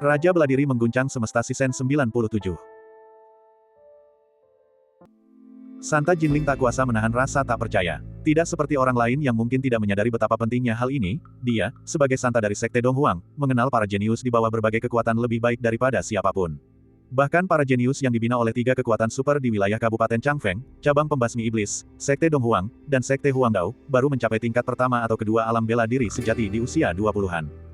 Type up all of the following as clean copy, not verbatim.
Raja Bela Diri mengguncang semesta Season 97. Santa Jinling tak kuasa menahan rasa tak percaya. Tidak seperti orang lain yang mungkin tidak menyadari betapa pentingnya hal ini, dia, sebagai Santa dari Sekte Donghuang, mengenal para jenius di bawah berbagai kekuatan lebih baik daripada siapapun. Bahkan para jenius yang dibina oleh 3 kekuatan super di wilayah Kabupaten Changfeng, cabang pembasmi iblis, Sekte Donghuang, dan Sekte Huangdao, baru mencapai tingkat pertama atau kedua alam bela diri sejati di usia 20-an.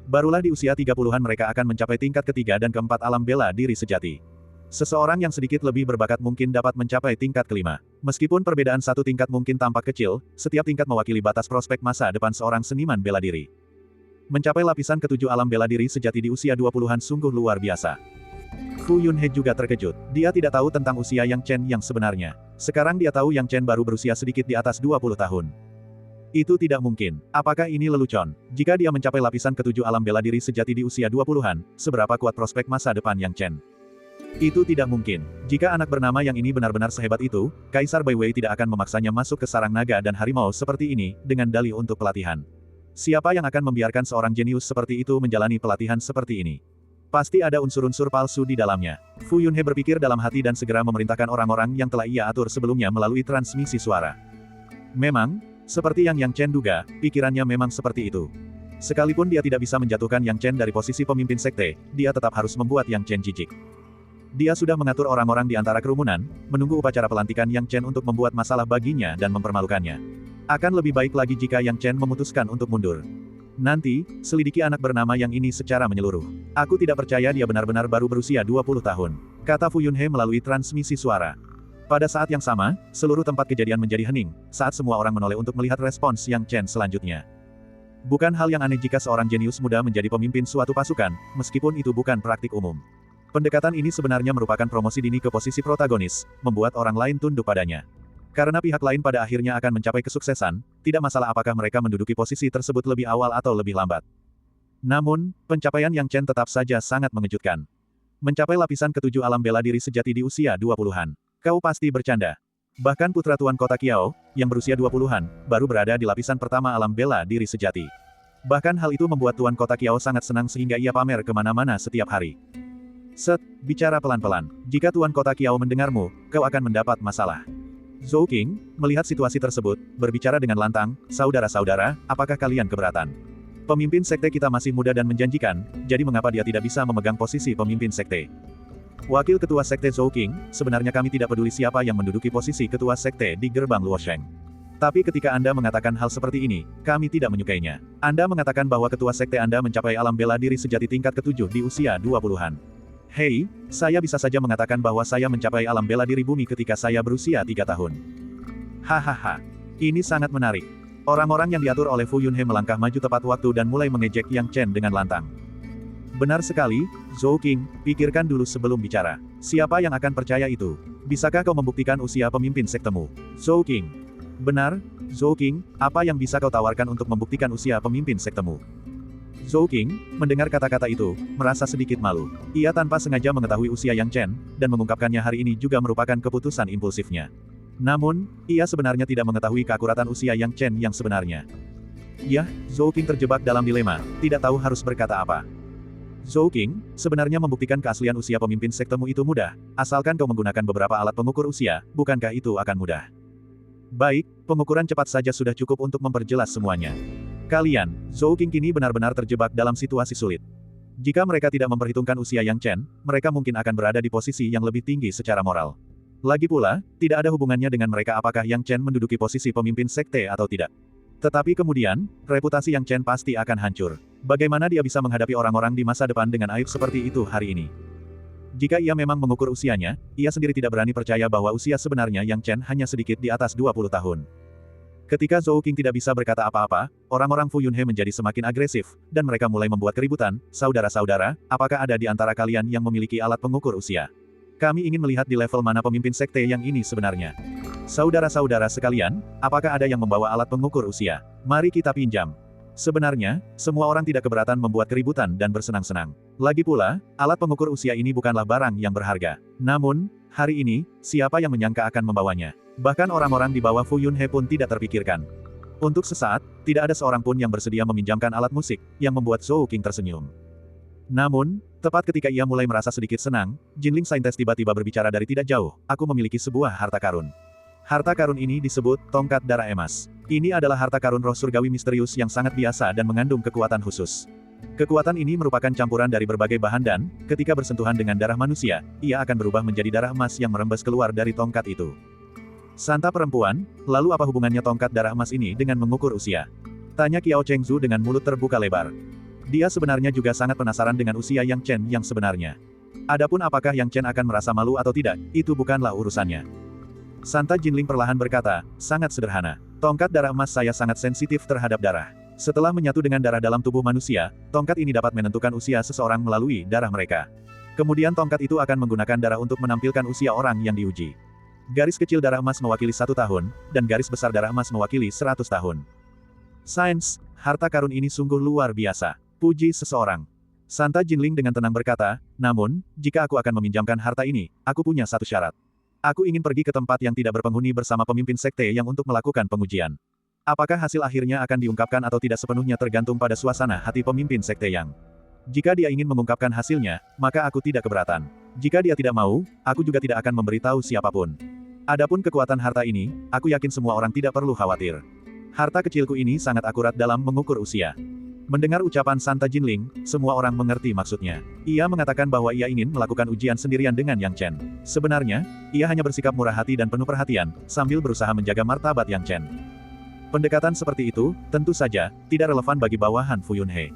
Barulah di usia 30-an mereka akan mencapai tingkat ketiga dan keempat alam bela diri sejati. Seseorang yang sedikit lebih berbakat mungkin dapat mencapai tingkat kelima. Meskipun perbedaan satu tingkat mungkin tampak kecil, setiap tingkat mewakili batas prospek masa depan seorang seniman bela diri. Mencapai lapisan ketujuh alam bela diri sejati di usia 20-an sungguh luar biasa. Fu Yunhe juga terkejut. Dia tidak tahu tentang usia Yang Chen yang sebenarnya. Sekarang dia tahu Yang Chen baru berusia sedikit di atas 20 tahun. Itu tidak mungkin. Apakah ini lelucon? Jika dia mencapai lapisan ketujuh alam bela diri sejati di usia 20-an, seberapa kuat prospek masa depan Yang Chen? Itu tidak mungkin. Jika anak bernama Yang ini benar-benar sehebat itu, Kaisar Bai Wei tidak akan memaksanya masuk ke sarang naga dan harimau seperti ini, dengan dalih untuk pelatihan. Siapa yang akan membiarkan seorang jenius seperti itu menjalani pelatihan seperti ini? Pasti ada unsur-unsur palsu di dalamnya. Fu Yunhe berpikir dalam hati dan segera memerintahkan orang-orang yang telah ia atur sebelumnya melalui transmisi suara. Memang, seperti yang Yang Chen duga, pikirannya memang seperti itu. Sekalipun dia tidak bisa menjatuhkan Yang Chen dari posisi pemimpin sekte, dia tetap harus membuat Yang Chen jijik. Dia sudah mengatur orang-orang di antara kerumunan, menunggu upacara pelantikan Yang Chen untuk membuat masalah baginya dan mempermalukannya. Akan lebih baik lagi jika Yang Chen memutuskan untuk mundur. Nanti, selidiki anak bernama Yang ini secara menyeluruh. Aku tidak percaya dia benar-benar baru berusia 20 tahun, kata Fu Yunhe melalui transmisi suara. Pada saat yang sama, seluruh tempat kejadian menjadi hening, saat semua orang menoleh untuk melihat respons Yang Chen selanjutnya. Bukan hal yang aneh jika seorang jenius muda menjadi pemimpin suatu pasukan, meskipun itu bukan praktik umum. Pendekatan ini sebenarnya merupakan promosi dini ke posisi protagonis, membuat orang lain tunduk padanya. Karena pihak lain pada akhirnya akan mencapai kesuksesan, tidak masalah apakah mereka menduduki posisi tersebut lebih awal atau lebih lambat. Namun, pencapaian Yang Chen tetap saja sangat mengejutkan. Mencapai lapisan ketujuh alam bela diri sejati di usia 20-an. Kau pasti bercanda. Bahkan putra Tuan Kota Kiao, yang berusia 20-an, baru berada di lapisan pertama alam bela diri sejati. Bahkan hal itu membuat Tuan Kota Kiao sangat senang sehingga ia pamer kemana-mana setiap hari. Bicara pelan-pelan. Jika Tuan Kota Kiao mendengarmu, kau akan mendapat masalah. Zhou Qing, melihat situasi tersebut, berbicara dengan lantang, saudara-saudara, apakah kalian keberatan? Pemimpin sekte kita masih muda dan menjanjikan, jadi mengapa dia tidak bisa memegang posisi pemimpin sekte? Wakil Ketua Sekte Zhou Qing, sebenarnya kami tidak peduli siapa yang menduduki posisi Ketua Sekte di gerbang Luosheng. Tapi ketika Anda mengatakan hal seperti ini, kami tidak menyukainya. Anda mengatakan bahwa Ketua Sekte Anda mencapai alam bela diri sejati tingkat ke-7 di usia 20-an. Hei, saya bisa saja mengatakan bahwa saya mencapai alam bela diri bumi ketika saya berusia 3 tahun. Hahaha. Ini sangat menarik. Orang-orang yang diatur oleh Fu Yunhe melangkah maju tepat waktu dan mulai mengejek Yang Chen dengan lantang. Benar sekali, Zhou Qing, pikirkan dulu sebelum bicara. Siapa yang akan percaya itu? Bisakah kau membuktikan usia pemimpin sektemu? Zhou Qing. Benar, Zhou Qing, apa yang bisa kau tawarkan untuk membuktikan usia pemimpin sektemu? Zhou Qing, mendengar kata-kata itu, merasa sedikit malu. Ia tanpa sengaja mengetahui usia Yang Chen, dan mengungkapkannya hari ini juga merupakan keputusan impulsifnya. Namun, ia sebenarnya tidak mengetahui keakuratan usia Yang Chen yang sebenarnya. Yah, Zhou Qing terjebak dalam dilema, tidak tahu harus berkata apa. Zhou Qing, sebenarnya membuktikan keaslian usia pemimpin sektemu itu mudah, asalkan kau menggunakan beberapa alat pengukur usia, bukankah itu akan mudah? Baik, pengukuran cepat saja sudah cukup untuk memperjelas semuanya. Kalian, Zhou Qing kini benar-benar terjebak dalam situasi sulit. Jika mereka tidak memperhitungkan usia Yang Chen, mereka mungkin akan berada di posisi yang lebih tinggi secara moral. Lagi pula, tidak ada hubungannya dengan mereka apakah Yang Chen menduduki posisi pemimpin sekte atau tidak. Tetapi kemudian, reputasi Yang Chen pasti akan hancur. Bagaimana dia bisa menghadapi orang-orang di masa depan dengan aib seperti itu hari ini? Jika ia memang mengukur usianya, ia sendiri tidak berani percaya bahwa usia sebenarnya Yang Chen hanya sedikit di atas 20 tahun. Ketika Zhou Qing tidak bisa berkata apa-apa, orang-orang Fu Yunhe menjadi semakin agresif, dan mereka mulai membuat keributan. Saudara-saudara, apakah ada di antara kalian yang memiliki alat pengukur usia? Kami ingin melihat di level mana pemimpin sekte yang ini sebenarnya. Saudara-saudara sekalian, apakah ada yang membawa alat pengukur usia? Mari kita pinjam. Sebenarnya, semua orang tidak keberatan membuat keributan dan bersenang-senang. Lagi pula, alat pengukur usia ini bukanlah barang yang berharga. Namun, hari ini, siapa yang menyangka akan membawanya? Bahkan orang-orang di bawah Fu Yunhe pun tidak terpikirkan. Untuk sesaat, tidak ada seorang pun yang bersedia meminjamkan alat musik, yang membuat Zhou Qing tersenyum. Namun, tepat ketika ia mulai merasa sedikit senang, Jinling Saintes tiba-tiba berbicara dari tidak jauh, aku memiliki sebuah harta karun. Harta karun ini disebut tongkat darah emas. Ini adalah harta karun roh surgawi misterius yang sangat biasa dan mengandung kekuatan khusus. Kekuatan ini merupakan campuran dari berbagai bahan dan, ketika bersentuhan dengan darah manusia, ia akan berubah menjadi darah emas yang merembes keluar dari tongkat itu. Santa perempuan, lalu apa hubungannya tongkat darah emas ini dengan mengukur usia? Tanya Qiao Chengzu dengan mulut terbuka lebar. Dia sebenarnya juga sangat penasaran dengan usia Yang Chen yang sebenarnya. Adapun apakah Yang Chen akan merasa malu atau tidak, itu bukanlah urusannya. Santa Jinling perlahan berkata, sangat sederhana. Tongkat darah emas saya sangat sensitif terhadap darah. Setelah menyatu dengan darah dalam tubuh manusia, tongkat ini dapat menentukan usia seseorang melalui darah mereka. Kemudian tongkat itu akan menggunakan darah untuk menampilkan usia orang yang diuji. Garis kecil darah emas mewakili 1 tahun, dan garis besar darah emas mewakili 100 tahun. Sains, harta karun ini sungguh luar biasa. Puji seseorang. Santa Jinling dengan tenang berkata, namun, jika aku akan meminjamkan harta ini, aku punya satu syarat. Aku ingin pergi ke tempat yang tidak berpenghuni bersama pemimpin sekte yang untuk melakukan pengujian. Apakah hasil akhirnya akan diungkapkan atau tidak sepenuhnya tergantung pada suasana hati pemimpin sekte yang. Jika dia ingin mengungkapkan hasilnya, maka aku tidak keberatan. Jika dia tidak mau, aku juga tidak akan memberitahu siapapun. Adapun kekuatan harta ini, aku yakin semua orang tidak perlu khawatir. Harta kecilku ini sangat akurat dalam mengukur usia. Mendengar ucapan Santa Jinling, semua orang mengerti maksudnya. Ia mengatakan bahwa ia ingin melakukan ujian sendirian dengan Yang Chen. Sebenarnya, ia hanya bersikap murah hati dan penuh perhatian, sambil berusaha menjaga martabat Yang Chen. Pendekatan seperti itu, tentu saja, tidak relevan bagi bawahan Fu Yunhe.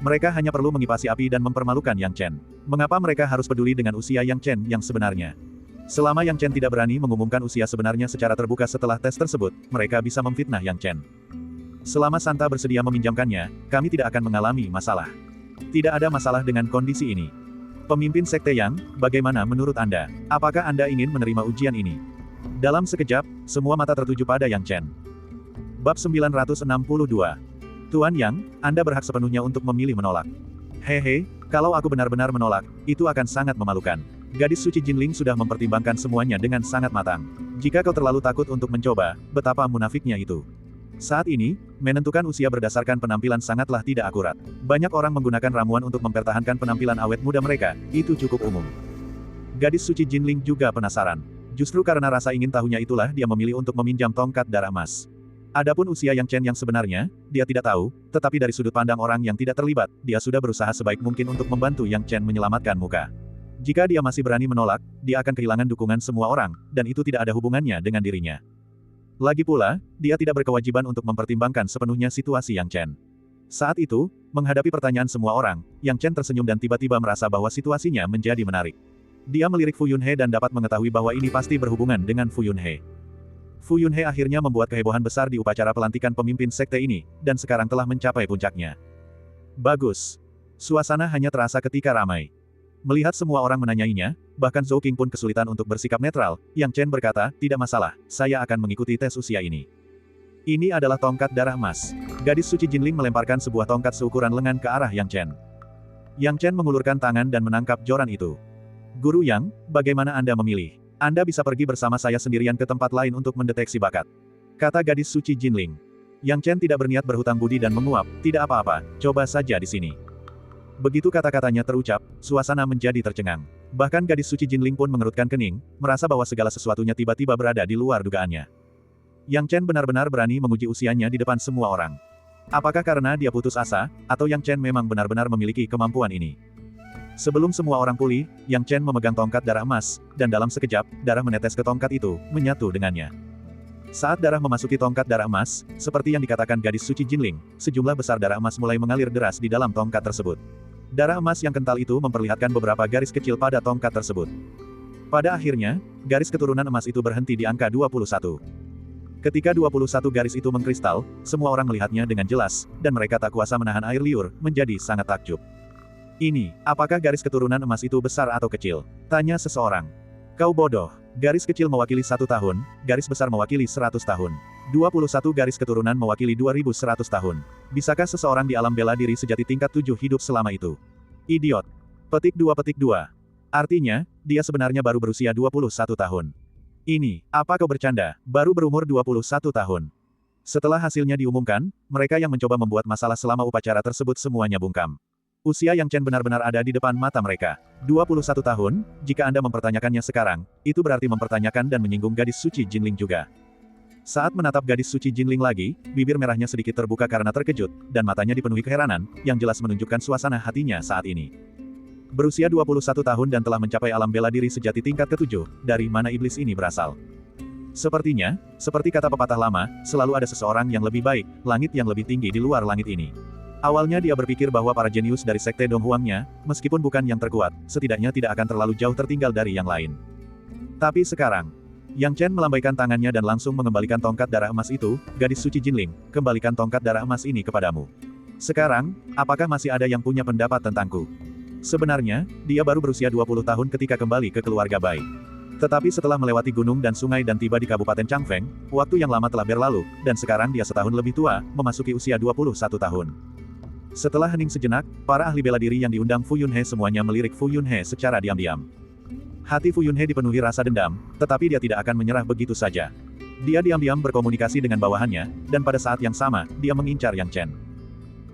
Mereka hanya perlu mengipasi api dan mempermalukan Yang Chen. Mengapa mereka harus peduli dengan usia Yang Chen yang sebenarnya? Selama Yang Chen tidak berani mengumumkan usia sebenarnya secara terbuka setelah tes tersebut, mereka bisa memfitnah Yang Chen. Selama Santa bersedia meminjamkannya, kami tidak akan mengalami masalah. Tidak ada masalah dengan kondisi ini. Pemimpin sekte Yang, bagaimana menurut Anda? Apakah Anda ingin menerima ujian ini? Dalam sekejap, semua mata tertuju pada Yang Chen. Bab 962. Tuan Yang, Anda berhak sepenuhnya untuk memilih menolak. Hehe, kalau aku benar-benar menolak, itu akan sangat memalukan. Gadis suci Jinling sudah mempertimbangkan semuanya dengan sangat matang. Jika kau terlalu takut untuk mencoba, betapa munafiknya itu. Saat ini, menentukan usia berdasarkan penampilan sangatlah tidak akurat. Banyak orang menggunakan ramuan untuk mempertahankan penampilan awet muda mereka, itu cukup umum. Gadis suci Jinling juga penasaran. Justru karena rasa ingin tahunya itulah dia memilih untuk meminjam tongkat darah emas. Adapun usia Yang Chen yang sebenarnya, dia tidak tahu, tetapi dari sudut pandang orang yang tidak terlibat, dia sudah berusaha sebaik mungkin untuk membantu Yang Chen menyelamatkan muka. Jika dia masih berani menolak, dia akan kehilangan dukungan semua orang, dan itu tidak ada hubungannya dengan dirinya. Lagi pula, dia tidak berkewajiban untuk mempertimbangkan sepenuhnya situasi Yang Chen. Saat itu, menghadapi pertanyaan semua orang, Yang Chen tersenyum dan tiba-tiba merasa bahwa situasinya menjadi menarik. Dia melirik Fu Yunhe dan dapat mengetahui bahwa ini pasti berhubungan dengan Fu Yunhe. Fu Yunhe akhirnya membuat kehebohan besar di upacara pelantikan pemimpin sekte ini, dan sekarang telah mencapai puncaknya. Bagus. Suasana hanya terasa ketika ramai. Melihat semua orang menanyainya, bahkan Zhou Qing pun kesulitan untuk bersikap netral, Yang Chen berkata, tidak masalah, saya akan mengikuti tes usia ini. Ini adalah tongkat darah emas. Gadis suci Jinling melemparkan sebuah tongkat seukuran lengan ke arah Yang Chen. Yang Chen mengulurkan tangan dan menangkap joran itu. Guru Yang, bagaimana Anda memilih? Anda bisa pergi bersama saya sendirian ke tempat lain untuk mendeteksi bakat. Kata gadis suci Jinling. Yang Chen tidak berniat berhutang budi dan menguap, tidak apa-apa, coba saja di sini. Begitu kata-katanya terucap, suasana menjadi tercengang. Bahkan gadis suci Jinling pun mengerutkan kening, merasa bahwa segala sesuatunya tiba-tiba berada di luar dugaannya. Yang Chen benar-benar berani menguji usianya di depan semua orang. Apakah karena dia putus asa, atau Yang Chen memang benar-benar memiliki kemampuan ini? Sebelum semua orang pulih, Yang Chen memegang tongkat darah emas, dan dalam sekejap, darah menetes ke tongkat itu, menyatu dengannya. Saat darah memasuki tongkat darah emas, seperti yang dikatakan gadis suci Jinling, sejumlah besar darah emas mulai mengalir deras di dalam tongkat tersebut. Darah emas yang kental itu memperlihatkan beberapa garis kecil pada tongkat tersebut. Pada akhirnya, garis keturunan emas itu berhenti di angka 21. Ketika 21 garis itu mengkristal, semua orang melihatnya dengan jelas, dan mereka tak kuasa menahan air liur, menjadi sangat takjub. Ini, apakah garis keturunan emas itu besar atau kecil? Tanya seseorang. Kau bodoh. Garis kecil mewakili 1 tahun, garis besar mewakili 100 tahun. 21 garis keturunan mewakili 2100 tahun. Bisakah seseorang di alam bela diri sejati tingkat 7 hidup selama itu? Idiot. Petik 2. Artinya, dia sebenarnya baru berusia 21 tahun. Ini, apa kau bercanda, baru berumur 21 tahun. Setelah hasilnya diumumkan, mereka yang mencoba membuat masalah selama upacara tersebut semuanya bungkam. Usia Yang Chen benar-benar ada di depan mata mereka. 21 tahun, jika Anda mempertanyakannya sekarang, itu berarti mempertanyakan dan menyinggung gadis suci Jinling juga. Saat menatap gadis suci Jinling lagi, bibir merahnya sedikit terbuka karena terkejut, dan matanya dipenuhi keheranan, yang jelas menunjukkan suasana hatinya saat ini. Berusia 21 tahun dan telah mencapai alam bela diri sejati tingkat ke-7, dari mana iblis ini berasal? Sepertinya, seperti kata pepatah lama, selalu ada seseorang yang lebih baik, langit yang lebih tinggi di luar langit ini. Awalnya dia berpikir bahwa para jenius dari sekte Donghuangnya, meskipun bukan yang terkuat, setidaknya tidak akan terlalu jauh tertinggal dari yang lain. Tapi sekarang, Yang Chen melambaikan tangannya dan langsung mengembalikan tongkat darah emas itu, gadis suci Jinling, kembalikan tongkat darah emas ini kepadamu. Sekarang, apakah masih ada yang punya pendapat tentangku? Sebenarnya, dia baru berusia 20 tahun ketika kembali ke keluarga Bai. Tetapi setelah melewati gunung dan sungai dan tiba di Kabupaten Changfeng, waktu yang lama telah berlalu, dan sekarang dia setahun lebih tua, memasuki usia 21 tahun. Setelah hening sejenak, para ahli bela diri yang diundang Fu Yunhe semuanya melirik Fu Yunhe secara diam-diam. Hati Fu Yunhe dipenuhi rasa dendam, tetapi dia tidak akan menyerah begitu saja. Dia diam-diam berkomunikasi dengan bawahannya, dan pada saat yang sama, dia mengincar Yang Chen.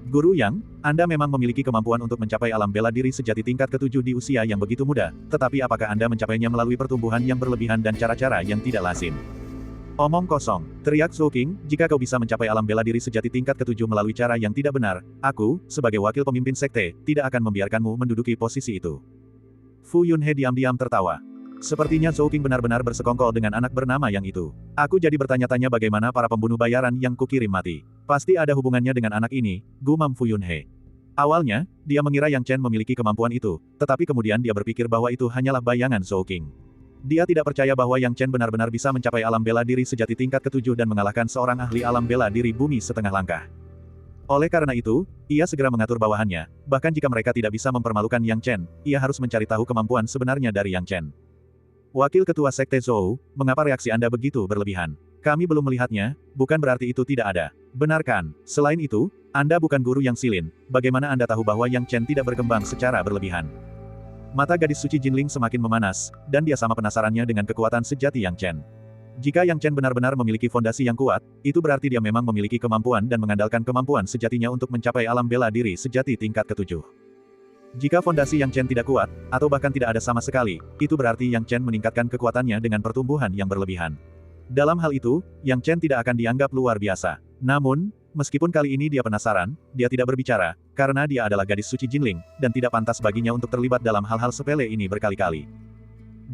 Guru Yang, Anda memang memiliki kemampuan untuk mencapai alam bela diri sejati tingkat ke-7 di usia yang begitu muda, tetapi apakah Anda mencapainya melalui pertumbuhan yang berlebihan dan cara-cara yang tidak lazim? Omong kosong, teriak Zhou Qing, jika kau bisa mencapai alam bela diri sejati tingkat ke-7 melalui cara yang tidak benar, aku, sebagai wakil pemimpin sekte, tidak akan membiarkanmu menduduki posisi itu. Fu Yunhe diam-diam tertawa. Sepertinya Zhou Qing benar-benar bersekongkol dengan anak bernama Yang itu. Aku jadi bertanya-tanya bagaimana para pembunuh bayaran yang kukirim mati. Pasti ada hubungannya dengan anak ini, gumam Fu Yunhe. Awalnya, dia mengira Yang Chen memiliki kemampuan itu, tetapi kemudian dia berpikir bahwa itu hanyalah bayangan Zhou Qing. Dia tidak percaya bahwa Yang Chen benar-benar bisa mencapai alam bela diri sejati tingkat ke-7 dan mengalahkan seorang ahli alam bela diri bumi setengah langkah. Oleh karena itu, ia segera mengatur bawahannya, bahkan jika mereka tidak bisa mempermalukan Yang Chen, ia harus mencari tahu kemampuan sebenarnya dari Yang Chen. Wakil Ketua Sekte Zhou, mengapa reaksi Anda begitu berlebihan? Kami belum melihatnya, bukan berarti itu tidak ada. Benarkan. Selain itu, Anda bukan guru yang silin, bagaimana Anda tahu bahwa Yang Chen tidak berkembang secara berlebihan? Mata gadis suci Jinling semakin memanas, dan dia sama penasarannya dengan kekuatan sejati Yang Chen. Jika Yang Chen benar-benar memiliki fondasi yang kuat, itu berarti dia memang memiliki kemampuan dan mengandalkan kemampuan sejatinya untuk mencapai alam bela diri sejati tingkat ke-7. Jika fondasi Yang Chen tidak kuat, atau bahkan tidak ada sama sekali, itu berarti Yang Chen meningkatkan kekuatannya dengan pertumbuhan yang berlebihan. Dalam hal itu, Yang Chen tidak akan dianggap luar biasa. Namun, meskipun kali ini dia penasaran, dia tidak berbicara, karena dia adalah gadis suci Jinling, dan tidak pantas baginya untuk terlibat dalam hal-hal sepele ini berkali-kali.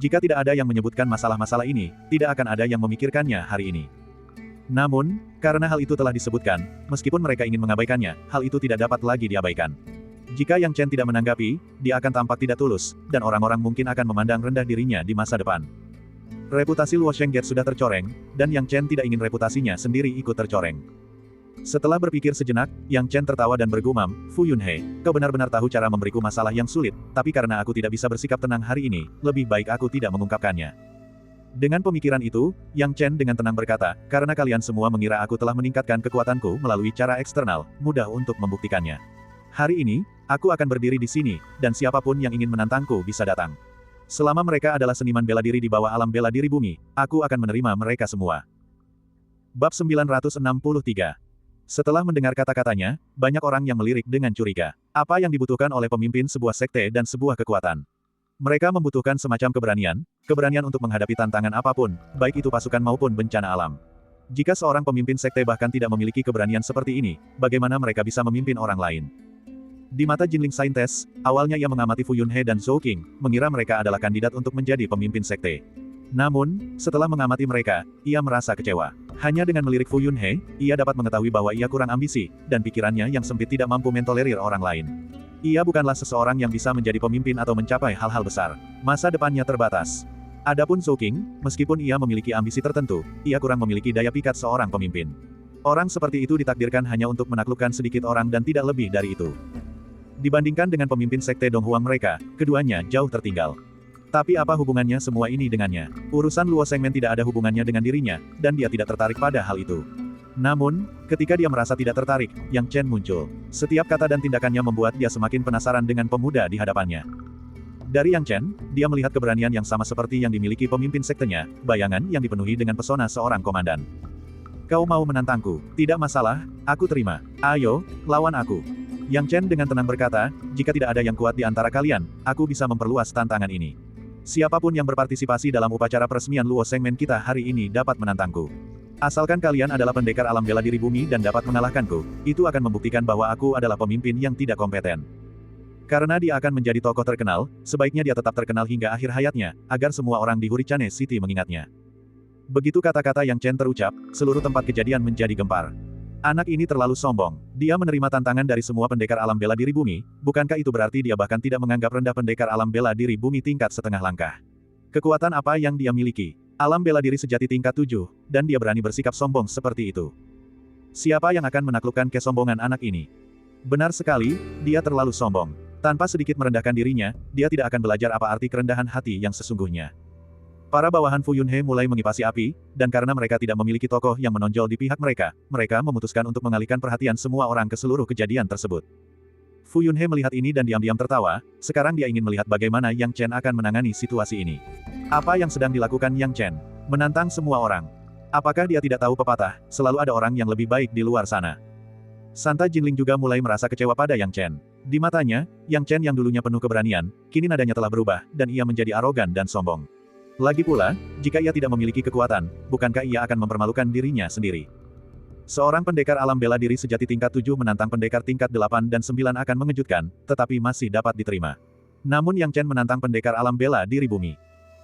Jika tidak ada yang menyebutkan masalah-masalah ini, tidak akan ada yang memikirkannya hari ini. Namun, karena hal itu telah disebutkan, meskipun mereka ingin mengabaikannya, hal itu tidak dapat lagi diabaikan. Jika Yang Chen tidak menanggapi, dia akan tampak tidak tulus, dan orang-orang mungkin akan memandang rendah dirinya di masa depan. Reputasi Luo Shengget sudah tercoreng, dan Yang Chen tidak ingin reputasinya sendiri ikut tercoreng. Setelah berpikir sejenak, Yang Chen tertawa dan bergumam, Fu Yunhe, kau benar-benar tahu cara memberiku masalah yang sulit, tapi karena aku tidak bisa bersikap tenang hari ini, lebih baik aku tidak mengungkapkannya. Dengan pemikiran itu, Yang Chen dengan tenang berkata, karena kalian semua mengira aku telah meningkatkan kekuatanku melalui cara eksternal, mudah untuk membuktikannya. Hari ini, aku akan berdiri di sini, dan siapapun yang ingin menantangku bisa datang. Selama mereka adalah seniman bela diri di bawah alam bela diri bumi, aku akan menerima mereka semua. Bab 963. Setelah mendengar kata-katanya, banyak orang yang melirik dengan curiga. Apa yang dibutuhkan oleh pemimpin sebuah sekte dan sebuah kekuatan? Mereka membutuhkan semacam keberanian untuk menghadapi tantangan apapun, baik itu pasukan maupun bencana alam. Jika seorang pemimpin sekte bahkan tidak memiliki keberanian seperti ini, bagaimana mereka bisa memimpin orang lain? Di mata Jinling Saintes, awalnya ia mengamati Fu Yunhe dan Zhou Qing, mengira mereka adalah kandidat untuk menjadi pemimpin sekte. Namun, setelah mengamati mereka, ia merasa kecewa. Hanya dengan melirik Fu Yunhe, ia dapat mengetahui bahwa ia kurang ambisi, dan pikirannya yang sempit tidak mampu mentolerir orang lain. Ia bukanlah seseorang yang bisa menjadi pemimpin atau mencapai hal-hal besar. Masa depannya terbatas. Adapun Zhou Qing, meskipun ia memiliki ambisi tertentu, ia kurang memiliki daya pikat seorang pemimpin. Orang seperti itu ditakdirkan hanya untuk menaklukkan sedikit orang dan tidak lebih dari itu. Dibandingkan dengan pemimpin sekte Donghuang mereka, keduanya jauh tertinggal. Tapi apa hubungannya semua ini dengannya? Urusan Luo Shengmen tidak ada hubungannya dengan dirinya, dan dia tidak tertarik pada hal itu. Namun, ketika dia merasa tidak tertarik, Yang Chen muncul. Setiap kata dan tindakannya membuat dia semakin penasaran dengan pemuda di hadapannya. Dari Yang Chen, dia melihat keberanian yang sama seperti yang dimiliki pemimpin sektenya, bayangan yang dipenuhi dengan pesona seorang komandan. Kau mau menantangku? Tidak masalah, aku terima. Ayo, lawan aku. Yang Chen dengan tenang berkata, jika tidak ada yang kuat di antara kalian, aku bisa memperluas tantangan ini. Siapapun yang berpartisipasi dalam upacara peresmian Luo Sengmen kita hari ini dapat menantangku. Asalkan kalian adalah pendekar alam bela diri bumi dan dapat mengalahkanku, itu akan membuktikan bahwa aku adalah pemimpin yang tidak kompeten. Karena dia akan menjadi tokoh terkenal, sebaiknya dia tetap terkenal hingga akhir hayatnya, agar semua orang di Hurichane City mengingatnya. Begitu kata-kata Yang Chen terucap, seluruh tempat kejadian menjadi gempar. Anak ini terlalu sombong. Dia menerima tantangan dari semua pendekar alam bela diri bumi, bukankah itu berarti dia bahkan tidak menganggap rendah pendekar alam bela diri bumi tingkat setengah langkah? Kekuatan apa yang dia miliki? Alam bela diri sejati tingkat 7, dan dia berani bersikap sombong seperti itu. Siapa yang akan menaklukkan kesombongan anak ini? Benar sekali, dia terlalu sombong. Tanpa sedikit merendahkan dirinya, dia tidak akan belajar apa arti kerendahan hati yang sesungguhnya. Para bawahan Fu Yunhe mulai mengipasi api, dan karena mereka tidak memiliki tokoh yang menonjol di pihak mereka, mereka memutuskan untuk mengalihkan perhatian semua orang ke seluruh kejadian tersebut. Fu Yunhe melihat ini dan diam-diam tertawa, sekarang dia ingin melihat bagaimana Yang Chen akan menangani situasi ini. Apa yang sedang dilakukan Yang Chen? Menantang semua orang. Apakah dia tidak tahu pepatah, selalu ada orang yang lebih baik di luar sana? Santa Jinling juga mulai merasa kecewa pada Yang Chen. Di matanya, Yang Chen yang dulunya penuh keberanian, kini nadanya telah berubah, dan ia menjadi arogan dan sombong. Lagi pula, jika ia tidak memiliki kekuatan, bukankah ia akan mempermalukan dirinya sendiri? Seorang pendekar alam bela diri sejati tingkat 7 menantang pendekar tingkat 8 dan 9 akan mengejutkan, tetapi masih dapat diterima. Namun Yang Chen menantang pendekar alam bela diri bumi.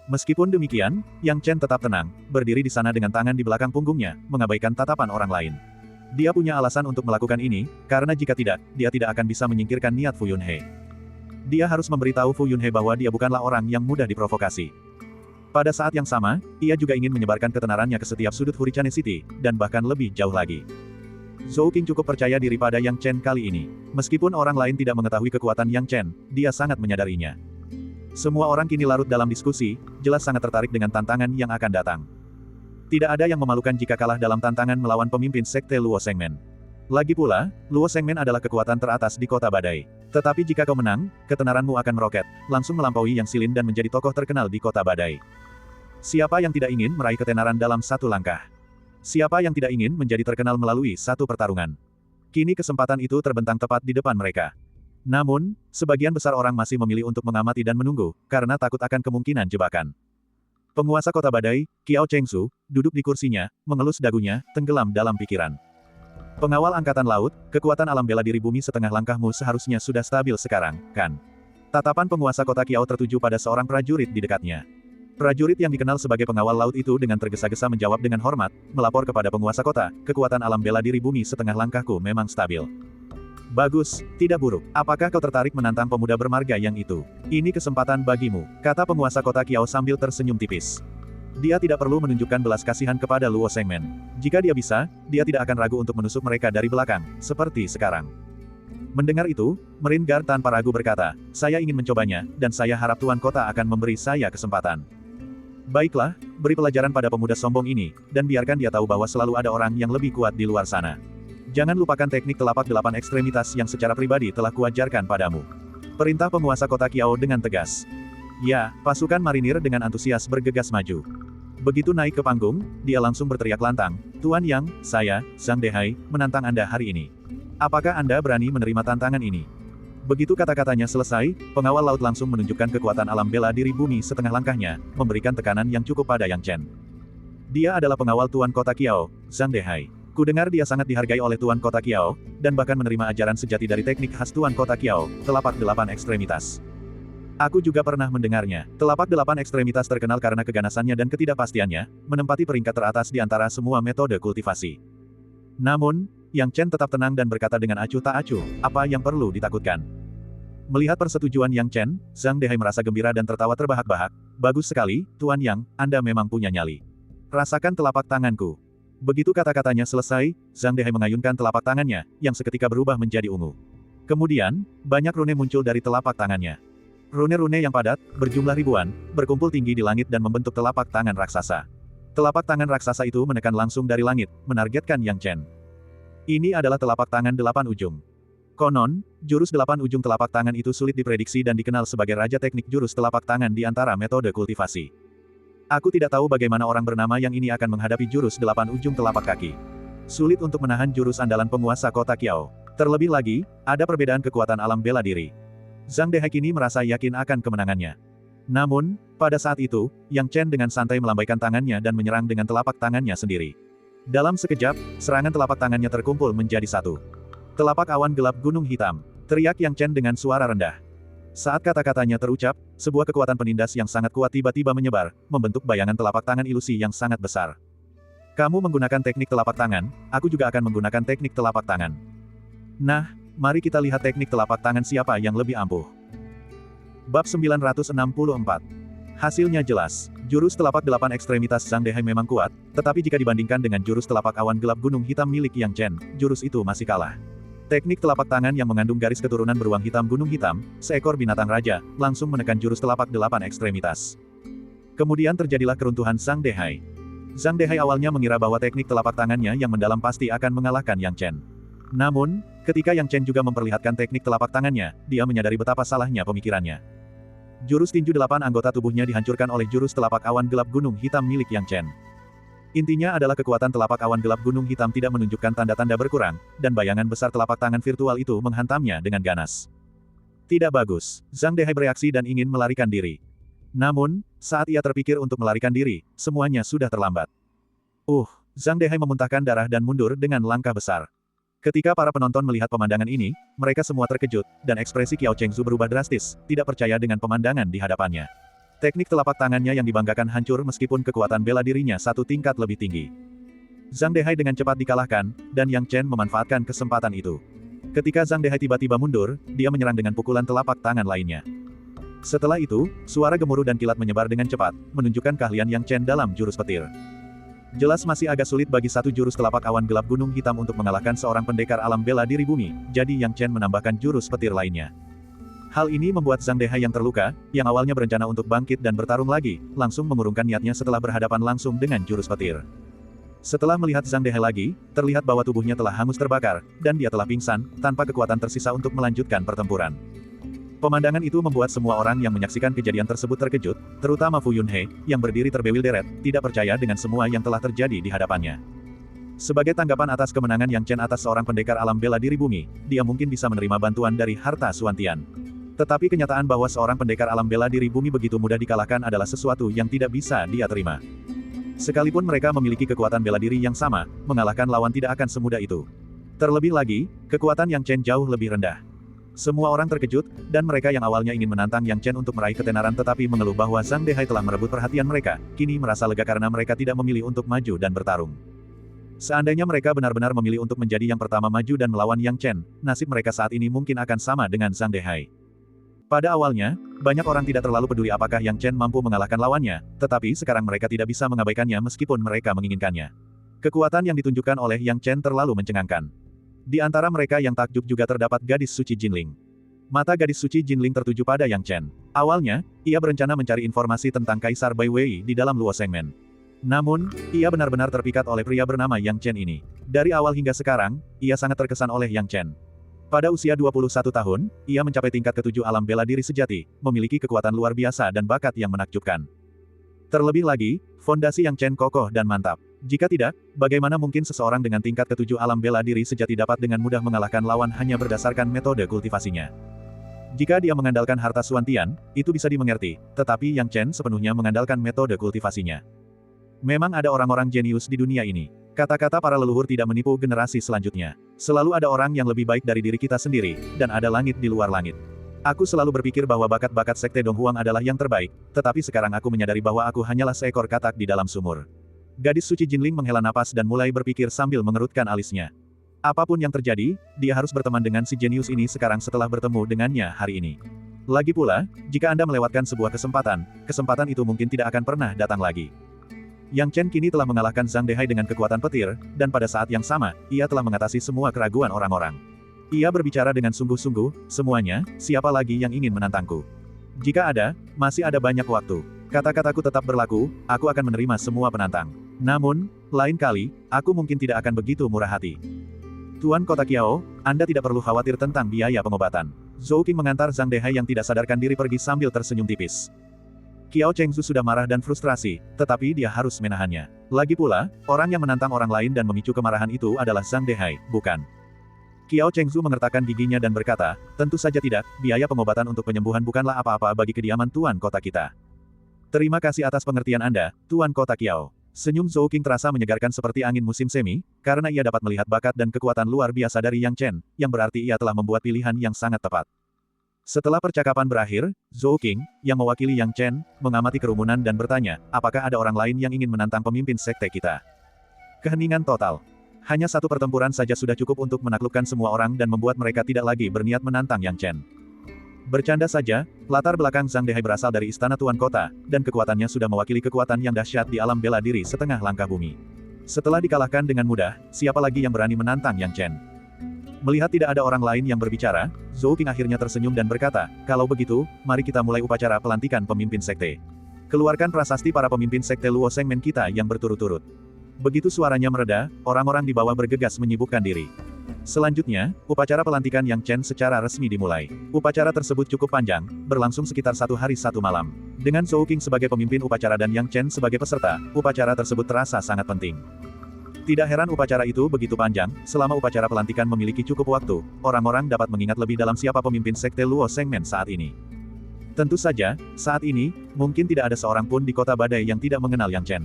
Meskipun demikian, Yang Chen tetap tenang, berdiri di sana dengan tangan di belakang punggungnya, mengabaikan tatapan orang lain. Dia punya alasan untuk melakukan ini, karena jika tidak, dia tidak akan bisa menyingkirkan niat Fu Yunhe. Dia harus memberitahu Fu Yunhe bahwa dia bukanlah orang yang mudah diprovokasi. Pada saat yang sama, ia juga ingin menyebarkan ketenarannya ke setiap sudut Hurichane City, dan bahkan lebih jauh lagi. Zhou Qing cukup percaya diri pada Yang Chen kali ini. Meskipun orang lain tidak mengetahui kekuatan Yang Chen, dia sangat menyadarinya. Semua orang kini larut dalam diskusi, jelas sangat tertarik dengan tantangan yang akan datang. Tidak ada yang memalukan jika kalah dalam tantangan melawan pemimpin sekte Luo Sengmen. Lagi pula, Luo Sengmen adalah kekuatan teratas di kota badai. Tetapi jika kau menang, ketenaranmu akan meroket, langsung melampaui Yang Silin dan menjadi tokoh terkenal di kota badai. Siapa yang tidak ingin meraih ketenaran dalam satu langkah? Siapa yang tidak ingin menjadi terkenal melalui satu pertarungan? Kini kesempatan itu terbentang tepat di depan mereka. Namun, sebagian besar orang masih memilih untuk mengamati dan menunggu, karena takut akan kemungkinan jebakan. Penguasa kota badai, Qiao Chengsu, duduk di kursinya, mengelus dagunya, tenggelam dalam pikiran. Pengawal angkatan laut, kekuatan alam bela diri bumi setengah langkahmu seharusnya sudah stabil sekarang, kan? Tatapan penguasa kota Qiao tertuju pada seorang prajurit di dekatnya. Prajurit yang dikenal sebagai pengawal laut itu dengan tergesa-gesa menjawab dengan hormat, melapor kepada penguasa kota, kekuatan alam bela diri bumi setengah langkahku memang stabil. Bagus, tidak buruk. Apakah kau tertarik menantang pemuda bermarga yang itu? Ini kesempatan bagimu, kata penguasa kota Qiao sambil tersenyum tipis. Dia tidak perlu menunjukkan belas kasihan kepada Luo Sengmen. Jika dia bisa, dia tidak akan ragu untuk menusuk mereka dari belakang, seperti sekarang. Mendengar itu, Marine Guard tanpa ragu berkata, saya ingin mencobanya, dan saya harap Tuan Kota akan memberi saya kesempatan. Baiklah, beri pelajaran pada pemuda sombong ini, dan biarkan dia tahu bahwa selalu ada orang yang lebih kuat di luar sana. Jangan lupakan teknik telapak 8 ekstremitas yang secara pribadi telah kuajarkan padamu. Perintah penguasa kota Qiao dengan tegas. Ya, pasukan marinir dengan antusias bergegas maju. Begitu naik ke panggung, dia langsung berteriak lantang, Tuan Yang, saya, Zhang Dehai, menantang Anda hari ini. Apakah Anda berani menerima tantangan ini? Begitu kata-katanya selesai, pengawal laut langsung menunjukkan kekuatan alam bela diri bumi setengah langkahnya, memberikan tekanan yang cukup pada Yang Chen. Dia adalah pengawal Tuan Kota Qiao, Zhang Dehai. Kudengar dia sangat dihargai oleh Tuan Kota Qiao, dan bahkan menerima ajaran sejati dari teknik khas Tuan Kota Qiao, telapak 8 ekstremitas. Aku juga pernah mendengarnya. Telapak 8 ekstremitas terkenal karena keganasannya dan ketidakpastiannya, menempati peringkat teratas di antara semua metode kultivasi. Namun, Yang Chen tetap tenang dan berkata dengan acuh tak acuh, apa yang perlu ditakutkan? Melihat persetujuan Yang Chen, Zhang Dehai merasa gembira dan tertawa terbahak-bahak. Bagus sekali, Tuan Yang, Anda memang punya nyali. Rasakan telapak tanganku. Begitu kata-katanya selesai, Zhang Dehai mengayunkan telapak tangannya, yang seketika berubah menjadi ungu. Kemudian, banyak rune muncul dari telapak tangannya. Rune-rune yang padat, berjumlah ribuan, berkumpul tinggi di langit dan membentuk telapak tangan raksasa. Telapak tangan raksasa itu menekan langsung dari langit, menargetkan Yang Chen. Ini adalah telapak tangan 8 ujung. Konon, jurus 8 ujung telapak tangan itu sulit diprediksi dan dikenal sebagai raja teknik jurus telapak tangan di antara metode kultivasi. Aku tidak tahu bagaimana orang bernama yang ini akan menghadapi jurus 8 ujung telapak kaki. Sulit untuk menahan jurus andalan penguasa kota Qiao. Terlebih lagi, ada perbedaan kekuatan alam bela diri. Zhang Dehai kini merasa yakin akan kemenangannya. Namun, pada saat itu, Yang Chen dengan santai melambaikan tangannya dan menyerang dengan telapak tangannya sendiri. Dalam sekejap, serangan telapak tangannya terkumpul menjadi satu. Telapak awan gelap gunung hitam, teriak Yang Chen dengan suara rendah. Saat kata-katanya terucap, sebuah kekuatan penindas yang sangat kuat tiba-tiba menyebar, membentuk bayangan telapak tangan ilusi yang sangat besar. Kamu menggunakan teknik telapak tangan, aku juga akan menggunakan teknik telapak tangan. Nah, mari kita lihat teknik telapak tangan siapa yang lebih ampuh. Bab 964. Hasilnya jelas, jurus telapak delapan ekstremitas Zhang Dehai memang kuat, tetapi jika dibandingkan dengan jurus telapak awan gelap gunung hitam milik Yang Chen, jurus itu masih kalah. Teknik telapak tangan yang mengandung garis keturunan beruang hitam gunung hitam, seekor binatang raja, langsung menekan jurus telapak delapan ekstremitas. Kemudian terjadilah keruntuhan Zhang Dehai. Zhang Dehai awalnya mengira bahwa teknik telapak tangannya yang mendalam pasti akan mengalahkan Yang Chen. Namun, ketika Yang Chen juga memperlihatkan teknik telapak tangannya, dia menyadari betapa salahnya pemikirannya. Jurus tinju delapan anggota tubuhnya dihancurkan oleh jurus telapak awan gelap gunung hitam milik Yang Chen. Intinya adalah kekuatan telapak awan gelap gunung hitam tidak menunjukkan tanda-tanda berkurang, dan bayangan besar telapak tangan virtual itu menghantamnya dengan ganas. Tidak bagus, Zhang Dehai bereaksi dan ingin melarikan diri. Namun, saat ia terpikir untuk melarikan diri, semuanya sudah terlambat. Zhang Dehai memuntahkan darah dan mundur dengan langkah besar. Ketika para penonton melihat pemandangan ini, mereka semua terkejut, dan ekspresi Qiao Chengzu berubah drastis, tidak percaya dengan pemandangan di hadapannya. Teknik telapak tangannya yang dibanggakan hancur meskipun kekuatan bela dirinya satu tingkat lebih tinggi. Zhang Dehai dengan cepat dikalahkan, dan Yang Chen memanfaatkan kesempatan itu. Ketika Zhang Dehai tiba-tiba mundur, dia menyerang dengan pukulan telapak tangan lainnya. Setelah itu, suara gemuruh dan kilat menyebar dengan cepat, menunjukkan keahlian Yang Chen dalam jurus petir. Jelas masih agak sulit bagi satu jurus telapak awan gelap gunung hitam untuk mengalahkan seorang pendekar alam bela diri bumi, jadi Yang Chen menambahkan jurus petir lainnya. Hal ini membuat Zhang Dehai yang terluka, yang awalnya berencana untuk bangkit dan bertarung lagi, langsung mengurungkan niatnya setelah berhadapan langsung dengan jurus petir. Setelah melihat Zhang Dehai lagi, terlihat bahwa tubuhnya telah hangus terbakar, dan dia telah pingsan, tanpa kekuatan tersisa untuk melanjutkan pertempuran. Pemandangan itu membuat semua orang yang menyaksikan kejadian tersebut terkejut, terutama Fu Yunhe, yang berdiri terbewilderet, tidak percaya dengan semua yang telah terjadi di hadapannya. Sebagai tanggapan atas kemenangan Yang Chen atas seorang pendekar alam bela diri bumi, dia mungkin bisa menerima bantuan dari harta Suantian. Tetapi kenyataan bahwa seorang pendekar alam bela diri bumi begitu mudah dikalahkan adalah sesuatu yang tidak bisa dia terima. Sekalipun mereka memiliki kekuatan bela diri yang sama, mengalahkan lawan tidak akan semudah itu. Terlebih lagi, kekuatan Yang Chen jauh lebih rendah. Semua orang terkejut, dan mereka yang awalnya ingin menantang Yang Chen untuk meraih ketenaran tetapi mengeluh bahwa Zhang Dehai telah merebut perhatian mereka, kini merasa lega karena mereka tidak memilih untuk maju dan bertarung. Seandainya mereka benar-benar memilih untuk menjadi yang pertama maju dan melawan Yang Chen, nasib mereka saat ini mungkin akan sama dengan Zhang Dehai. Pada awalnya, banyak orang tidak terlalu peduli apakah Yang Chen mampu mengalahkan lawannya, tetapi sekarang mereka tidak bisa mengabaikannya meskipun mereka menginginkannya. Kekuatan yang ditunjukkan oleh Yang Chen terlalu mencengangkan. Di antara mereka yang takjub juga terdapat gadis suci Jinling. Mata gadis suci Jinling tertuju pada Yang Chen. Awalnya, ia berencana mencari informasi tentang Kaisar Bai Wei di dalam Luo Shengmen. Namun, ia benar-benar terpikat oleh pria bernama Yang Chen ini. Dari awal hingga sekarang, ia sangat terkesan oleh Yang Chen. Pada usia 21 tahun, ia mencapai tingkat ketujuh alam bela diri sejati, memiliki kekuatan luar biasa dan bakat yang menakjubkan. Terlebih lagi, fondasi Yang Chen kokoh dan mantap. Jika tidak, bagaimana mungkin seseorang dengan tingkat ketujuh alam bela diri sejati dapat dengan mudah mengalahkan lawan hanya berdasarkan metode kultivasinya? Jika dia mengandalkan harta Suantian, itu bisa dimengerti, tetapi Yang Chen sepenuhnya mengandalkan metode kultivasinya. Memang ada orang-orang jenius di dunia ini. Kata-kata para leluhur tidak menipu generasi selanjutnya. Selalu ada orang yang lebih baik dari diri kita sendiri, dan ada langit di luar langit. Aku selalu berpikir bahwa bakat-bakat Sekte Donghuang adalah yang terbaik, tetapi sekarang aku menyadari bahwa aku hanyalah seekor katak di dalam sumur. Gadis suci Jinling menghela napas dan mulai berpikir sambil mengerutkan alisnya. Apapun yang terjadi, dia harus berteman dengan si jenius ini sekarang setelah bertemu dengannya hari ini. Lagi pula, jika Anda melewatkan sebuah kesempatan, kesempatan itu mungkin tidak akan pernah datang lagi. Yang Chen kini telah mengalahkan Zhang Dehai dengan kekuatan petir, dan pada saat yang sama, ia telah mengatasi semua keraguan orang-orang. Ia berbicara dengan sungguh-sungguh, semuanya, siapa lagi yang ingin menantangku? Jika ada, masih ada banyak waktu. Kata-kataku tetap berlaku, aku akan menerima semua penantang. Namun, lain kali, aku mungkin tidak akan begitu murah hati. Tuan Kota Qiao, Anda tidak perlu khawatir tentang biaya pengobatan. Zhou Qing mengantar Zhang Dehai yang tidak sadarkan diri pergi sambil tersenyum tipis. Qiao Chengzu sudah marah dan frustrasi, tetapi dia harus menahannya. Lagi pula, orang yang menantang orang lain dan memicu kemarahan itu adalah Zhang Dehai, bukan Qiao Chengzu mengertakkan giginya dan berkata, tentu saja tidak, biaya pengobatan untuk penyembuhan bukanlah apa-apa bagi kediaman Tuan Kota kita. Terima kasih atas pengertian Anda, Tuan Kota Qiao. Senyum Zhou Qing terasa menyegarkan seperti angin musim semi, karena ia dapat melihat bakat dan kekuatan luar biasa dari Yang Chen, yang berarti ia telah membuat pilihan yang sangat tepat. Setelah percakapan berakhir, Zhou Qing, yang mewakili Yang Chen, mengamati kerumunan dan bertanya, apakah ada orang lain yang ingin menantang pemimpin sekte kita? Keheningan total. Hanya satu pertempuran saja sudah cukup untuk menaklukkan semua orang dan membuat mereka tidak lagi berniat menantang Yang Chen. Bercanda saja, latar belakang Zhang Dehai berasal dari istana Tuan Kota, dan kekuatannya sudah mewakili kekuatan yang dahsyat di alam bela diri setengah langkah bumi. Setelah dikalahkan dengan mudah, siapa lagi yang berani menantang Yang Chen? Melihat tidak ada orang lain yang berbicara, Zhou Qing akhirnya tersenyum dan berkata, kalau begitu, mari kita mulai upacara pelantikan pemimpin sekte. Keluarkan prasasti para pemimpin sekte Luo Shengmen kita yang berturut-turut. Begitu suaranya mereda, orang-orang di bawah bergegas menyibukkan diri. Selanjutnya, upacara pelantikan Yang Chen secara resmi dimulai. Upacara tersebut cukup panjang, berlangsung sekitar 1 hari 1 malam. Dengan Zhou Qing sebagai pemimpin upacara dan Yang Chen sebagai peserta, upacara tersebut terasa sangat penting. Tidak heran upacara itu begitu panjang, selama upacara pelantikan memiliki cukup waktu, orang-orang dapat mengingat lebih dalam siapa pemimpin sekte Luo Shengmen saat ini. Tentu saja, saat ini, mungkin tidak ada seorang pun di kota badai yang tidak mengenal Yang Chen.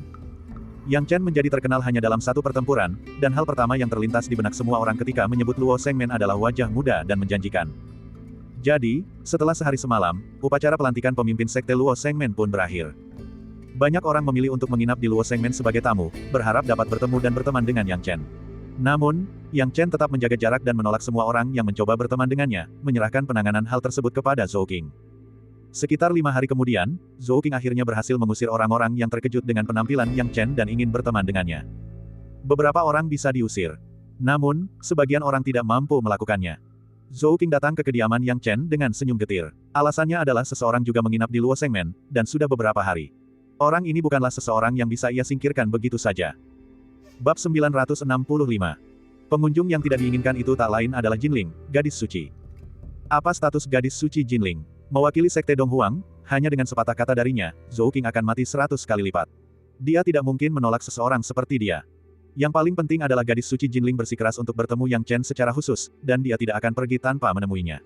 Yang Chen menjadi terkenal hanya dalam satu pertempuran, dan hal pertama yang terlintas di benak semua orang ketika menyebut Luo Shengmen adalah wajah muda dan menjanjikan. Jadi, setelah sehari semalam, upacara pelantikan pemimpin sekte Luo Shengmen pun berakhir. Banyak orang memilih untuk menginap di Luo Shengmen sebagai tamu, berharap dapat bertemu dan berteman dengan Yang Chen. Namun, Yang Chen tetap menjaga jarak dan menolak semua orang yang mencoba berteman dengannya, menyerahkan penanganan hal tersebut kepada Zhou Qing. Sekitar 5 hari kemudian, Zhou Qing akhirnya berhasil mengusir orang-orang yang terkejut dengan penampilan Yang Chen dan ingin berteman dengannya. Beberapa orang bisa diusir. Namun, sebagian orang tidak mampu melakukannya. Zhou Qing datang ke kediaman Yang Chen dengan senyum getir. Alasannya adalah seseorang juga menginap di Luo Shengmen, dan sudah beberapa hari. Orang ini bukanlah seseorang yang bisa ia singkirkan begitu saja. Bab 965. Pengunjung yang tidak diinginkan itu tak lain adalah Jinling, gadis suci. Apa status gadis suci Jinling? Mewakili sekte Donghuang, hanya dengan sepatah kata darinya, Zhou Qing akan mati 100 kali lipat. Dia tidak mungkin menolak seseorang seperti dia. Yang paling penting adalah gadis suci Jinling bersikeras untuk bertemu Yang Chen secara khusus, dan dia tidak akan pergi tanpa menemuinya.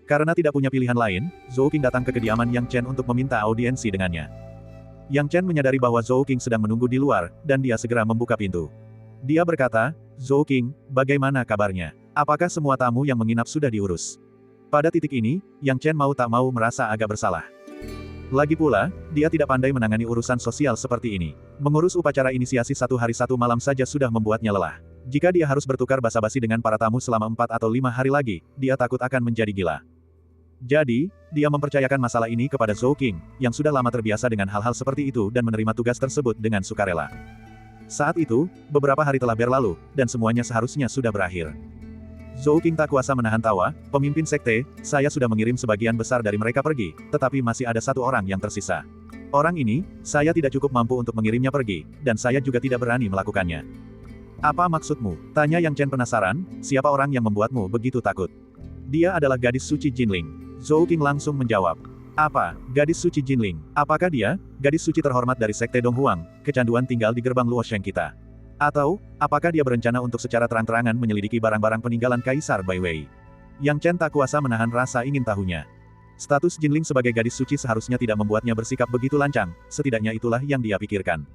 Karena tidak punya pilihan lain, Zhou Qing datang ke kediaman Yang Chen untuk meminta audiensi dengannya. Yang Chen menyadari bahwa Zhou Qing sedang menunggu di luar, dan dia segera membuka pintu. Dia berkata, Zhou Qing, bagaimana kabarnya? Apakah semua tamu yang menginap sudah diurus? Pada titik ini, Yang Chen mau tak mau merasa agak bersalah. Lagi pula, dia tidak pandai menangani urusan sosial seperti ini. Mengurus upacara inisiasi 1 hari 1 malam saja sudah membuatnya lelah. Jika dia harus bertukar basa-basi dengan para tamu selama 4 atau 5 hari lagi, dia takut akan menjadi gila. Jadi, dia mempercayakan masalah ini kepada Zhou Qing, yang sudah lama terbiasa dengan hal-hal seperti itu dan menerima tugas tersebut dengan sukarela. Saat itu, beberapa hari telah berlalu, dan semuanya seharusnya sudah berakhir. Zhou Qing tak kuasa menahan tawa, pemimpin sekte, saya sudah mengirim sebagian besar dari mereka pergi, tetapi masih ada 1 orang yang tersisa. Orang ini, saya tidak cukup mampu untuk mengirimnya pergi, dan saya juga tidak berani melakukannya. Apa maksudmu? Tanya Yang Chen penasaran, siapa orang yang membuatmu begitu takut? Dia adalah gadis suci Jinling. Zhou Qing langsung menjawab. Apa, gadis suci Jinling? Apakah dia, gadis suci terhormat dari sekte Donghuang, kecanduan tinggal di gerbang Luo Sheng kita? Atau, apakah dia berencana untuk secara terang-terangan menyelidiki barang-barang peninggalan Kaisar Bai Wei? Yang Chen tak kuasa menahan rasa ingin tahunya. Status Jinling sebagai gadis suci seharusnya tidak membuatnya bersikap begitu lancang, setidaknya itulah yang dia pikirkan.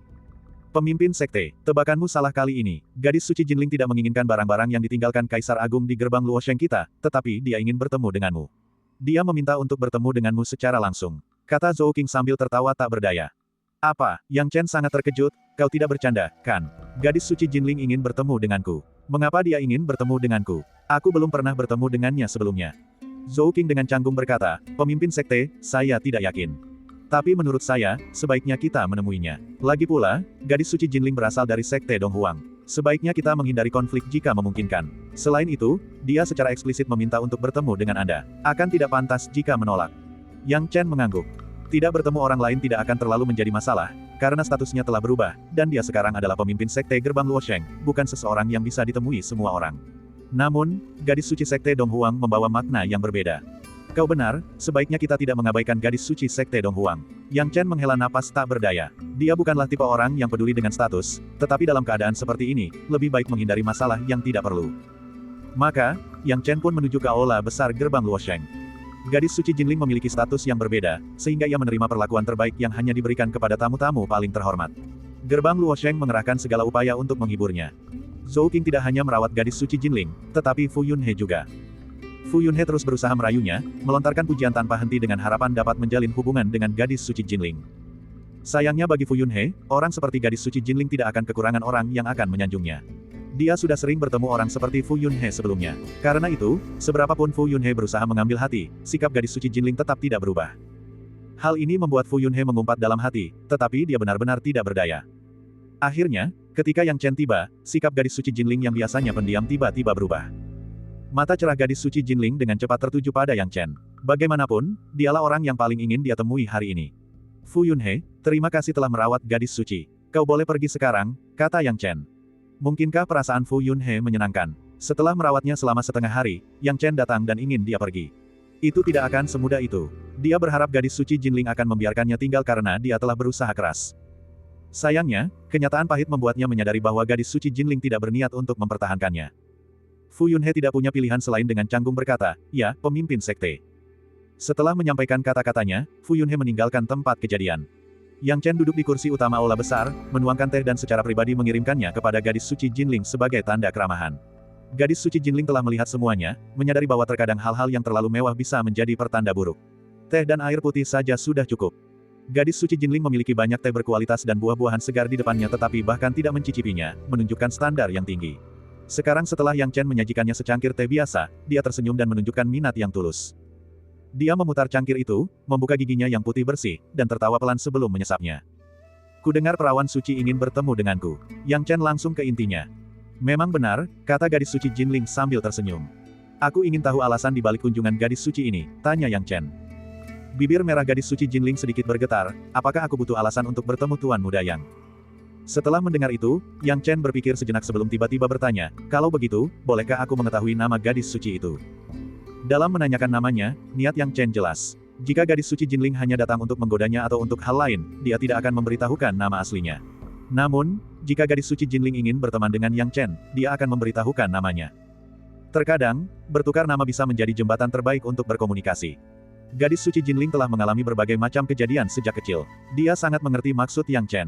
Pemimpin sekte, tebakanmu salah kali ini. Gadis suci Jinling tidak menginginkan barang-barang yang ditinggalkan Kaisar Agung di gerbang Luo Sheng kita, tetapi dia ingin bertemu denganmu. Dia meminta untuk bertemu denganmu secara langsung. Kata Zhou Qing sambil tertawa tak berdaya. Apa? Yang Chen sangat terkejut, kau tidak bercanda, kan? Gadis suci Jinling ingin bertemu denganku. Mengapa dia ingin bertemu denganku? Aku belum pernah bertemu dengannya sebelumnya. Zhou Qing dengan canggung berkata, pemimpin sekte, saya tidak yakin. Tapi menurut saya, sebaiknya kita menemuinya. Lagi pula, gadis suci Jinling berasal dari sekte Donghuang. Sebaiknya kita menghindari konflik jika memungkinkan. Selain itu, dia secara eksplisit meminta untuk bertemu dengan Anda. Akan tidak pantas jika menolak. Yang Chen mengangguk. Tidak bertemu orang lain tidak akan terlalu menjadi masalah, karena statusnya telah berubah, dan dia sekarang adalah pemimpin sekte gerbang Luo Sheng, bukan seseorang yang bisa ditemui semua orang. Namun, gadis suci sekte Donghuang membawa makna yang berbeda. Kau benar, sebaiknya kita tidak mengabaikan gadis suci sekte Donghuang. Yang Chen menghela napas tak berdaya. Dia bukanlah tipe orang yang peduli dengan status, tetapi dalam keadaan seperti ini, lebih baik menghindari masalah yang tidak perlu. Maka, Yang Chen pun menuju ke aula besar gerbang Luosheng. Gadis suci Jinling memiliki status yang berbeda, sehingga ia menerima perlakuan terbaik yang hanya diberikan kepada tamu-tamu paling terhormat. Gerbang Luosheng mengerahkan segala upaya untuk menghiburnya. Zhou Qing tidak hanya merawat gadis suci Jinling, tetapi Fu Yunhe juga. Fu Yunhe terus berusaha merayunya, melontarkan pujian tanpa henti dengan harapan dapat menjalin hubungan dengan gadis suci Jinling. Sayangnya bagi Fu Yunhe, orang seperti gadis suci Jinling tidak akan kekurangan orang yang akan menyanjungnya. Dia sudah sering bertemu orang seperti Fu Yunhe sebelumnya. Karena itu, seberapapun Fu Yunhe berusaha mengambil hati, sikap gadis suci Jinling tetap tidak berubah. Hal ini membuat Fu Yunhe mengumpat dalam hati, tetapi dia benar-benar tidak berdaya. Akhirnya, ketika Yang Chen tiba, sikap gadis suci Jinling yang biasanya pendiam tiba-tiba berubah. Mata cerah gadis suci Jinling dengan cepat tertuju pada Yang Chen. Bagaimanapun, dialah orang yang paling ingin dia temui hari ini. Fu Yunhe, terima kasih telah merawat gadis suci. Kau boleh pergi sekarang, kata Yang Chen. Mungkinkah perasaan Fu Yunhe menyenangkan? Setelah merawatnya selama setengah hari, Yang Chen datang dan ingin dia pergi. Itu tidak akan semudah itu. Dia berharap gadis suci Jinling akan membiarkannya tinggal karena dia telah berusaha keras. Sayangnya, kenyataan pahit membuatnya menyadari bahwa gadis suci Jinling tidak berniat untuk mempertahankannya. Fu Yunhe tidak punya pilihan selain dengan canggung berkata, "Ya, pemimpin sekte." Setelah menyampaikan kata-katanya, Fu Yunhe meninggalkan tempat kejadian. Yang Chen duduk di kursi utama aula besar, menuangkan teh dan secara pribadi mengirimkannya kepada gadis suci Jinling sebagai tanda keramahan. Gadis suci Jinling telah melihat semuanya, menyadari bahwa terkadang hal-hal yang terlalu mewah bisa menjadi pertanda buruk. Teh dan air putih saja sudah cukup. Gadis suci Jinling memiliki banyak teh berkualitas dan buah-buahan segar di depannya tetapi bahkan tidak mencicipinya, menunjukkan standar yang tinggi. Sekarang setelah Yang Chen menyajikannya secangkir teh biasa, dia tersenyum dan menunjukkan minat yang tulus. Dia memutar cangkir itu, membuka giginya yang putih bersih, dan tertawa pelan sebelum menyesapnya. Kudengar perawan suci ingin bertemu denganku. Yang Chen langsung ke intinya. Memang benar, kata gadis suci Jinling sambil tersenyum. Aku ingin tahu alasan di balik kunjungan gadis suci ini, tanya Yang Chen. Bibir merah gadis suci Jinling sedikit bergetar, apakah aku butuh alasan untuk bertemu Tuan Muda Yang? Setelah mendengar itu, Yang Chen berpikir sejenak sebelum tiba-tiba bertanya, kalau begitu, bolehkah aku mengetahui nama gadis suci itu? Dalam menanyakan namanya, niat Yang Chen jelas. Jika gadis suci Jinling hanya datang untuk menggodanya atau untuk hal lain, dia tidak akan memberitahukan nama aslinya. Namun, jika gadis suci Jinling ingin berteman dengan Yang Chen, dia akan memberitahukan namanya. Terkadang, bertukar nama bisa menjadi jembatan terbaik untuk berkomunikasi. Gadis suci Jinling telah mengalami berbagai macam kejadian sejak kecil. Dia sangat mengerti maksud Yang Chen.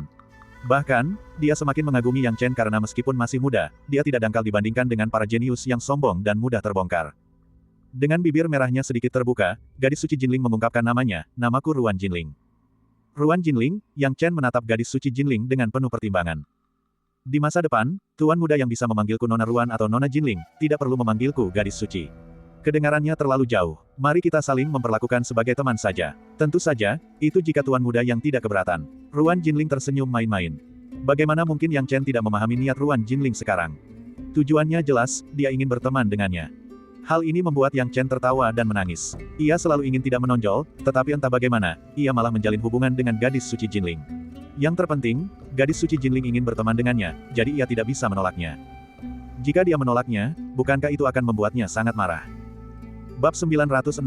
Bahkan, dia semakin mengagumi Yang Chen karena meskipun masih muda, dia tidak dangkal dibandingkan dengan para jenius yang sombong dan mudah terbongkar. Dengan bibir merahnya sedikit terbuka, gadis suci Jinling mengungkapkan namanya, namaku Ruan Jinling. Ruan Jinling, Yang Chen menatap gadis suci Jinling dengan penuh pertimbangan. Di masa depan, tuan muda yang bisa memanggilku Nona Ruan atau Nona Jinling, tidak perlu memanggilku gadis suci. Kedengarannya terlalu jauh, mari kita saling memperlakukan sebagai teman saja. Tentu saja, itu jika tuan muda yang tidak keberatan. Ruan Jinling tersenyum main-main. Bagaimana mungkin Yang Chen tidak memahami niat Ruan Jinling sekarang? Tujuannya jelas, dia ingin berteman dengannya. Hal ini membuat Yang Chen tertawa dan menangis. Ia selalu ingin tidak menonjol, tetapi entah bagaimana, ia malah menjalin hubungan dengan gadis suci Jinling. Yang terpenting, gadis suci Jinling ingin berteman dengannya, jadi ia tidak bisa menolaknya. Jika dia menolaknya, bukankah itu akan membuatnya sangat marah? Bab 966.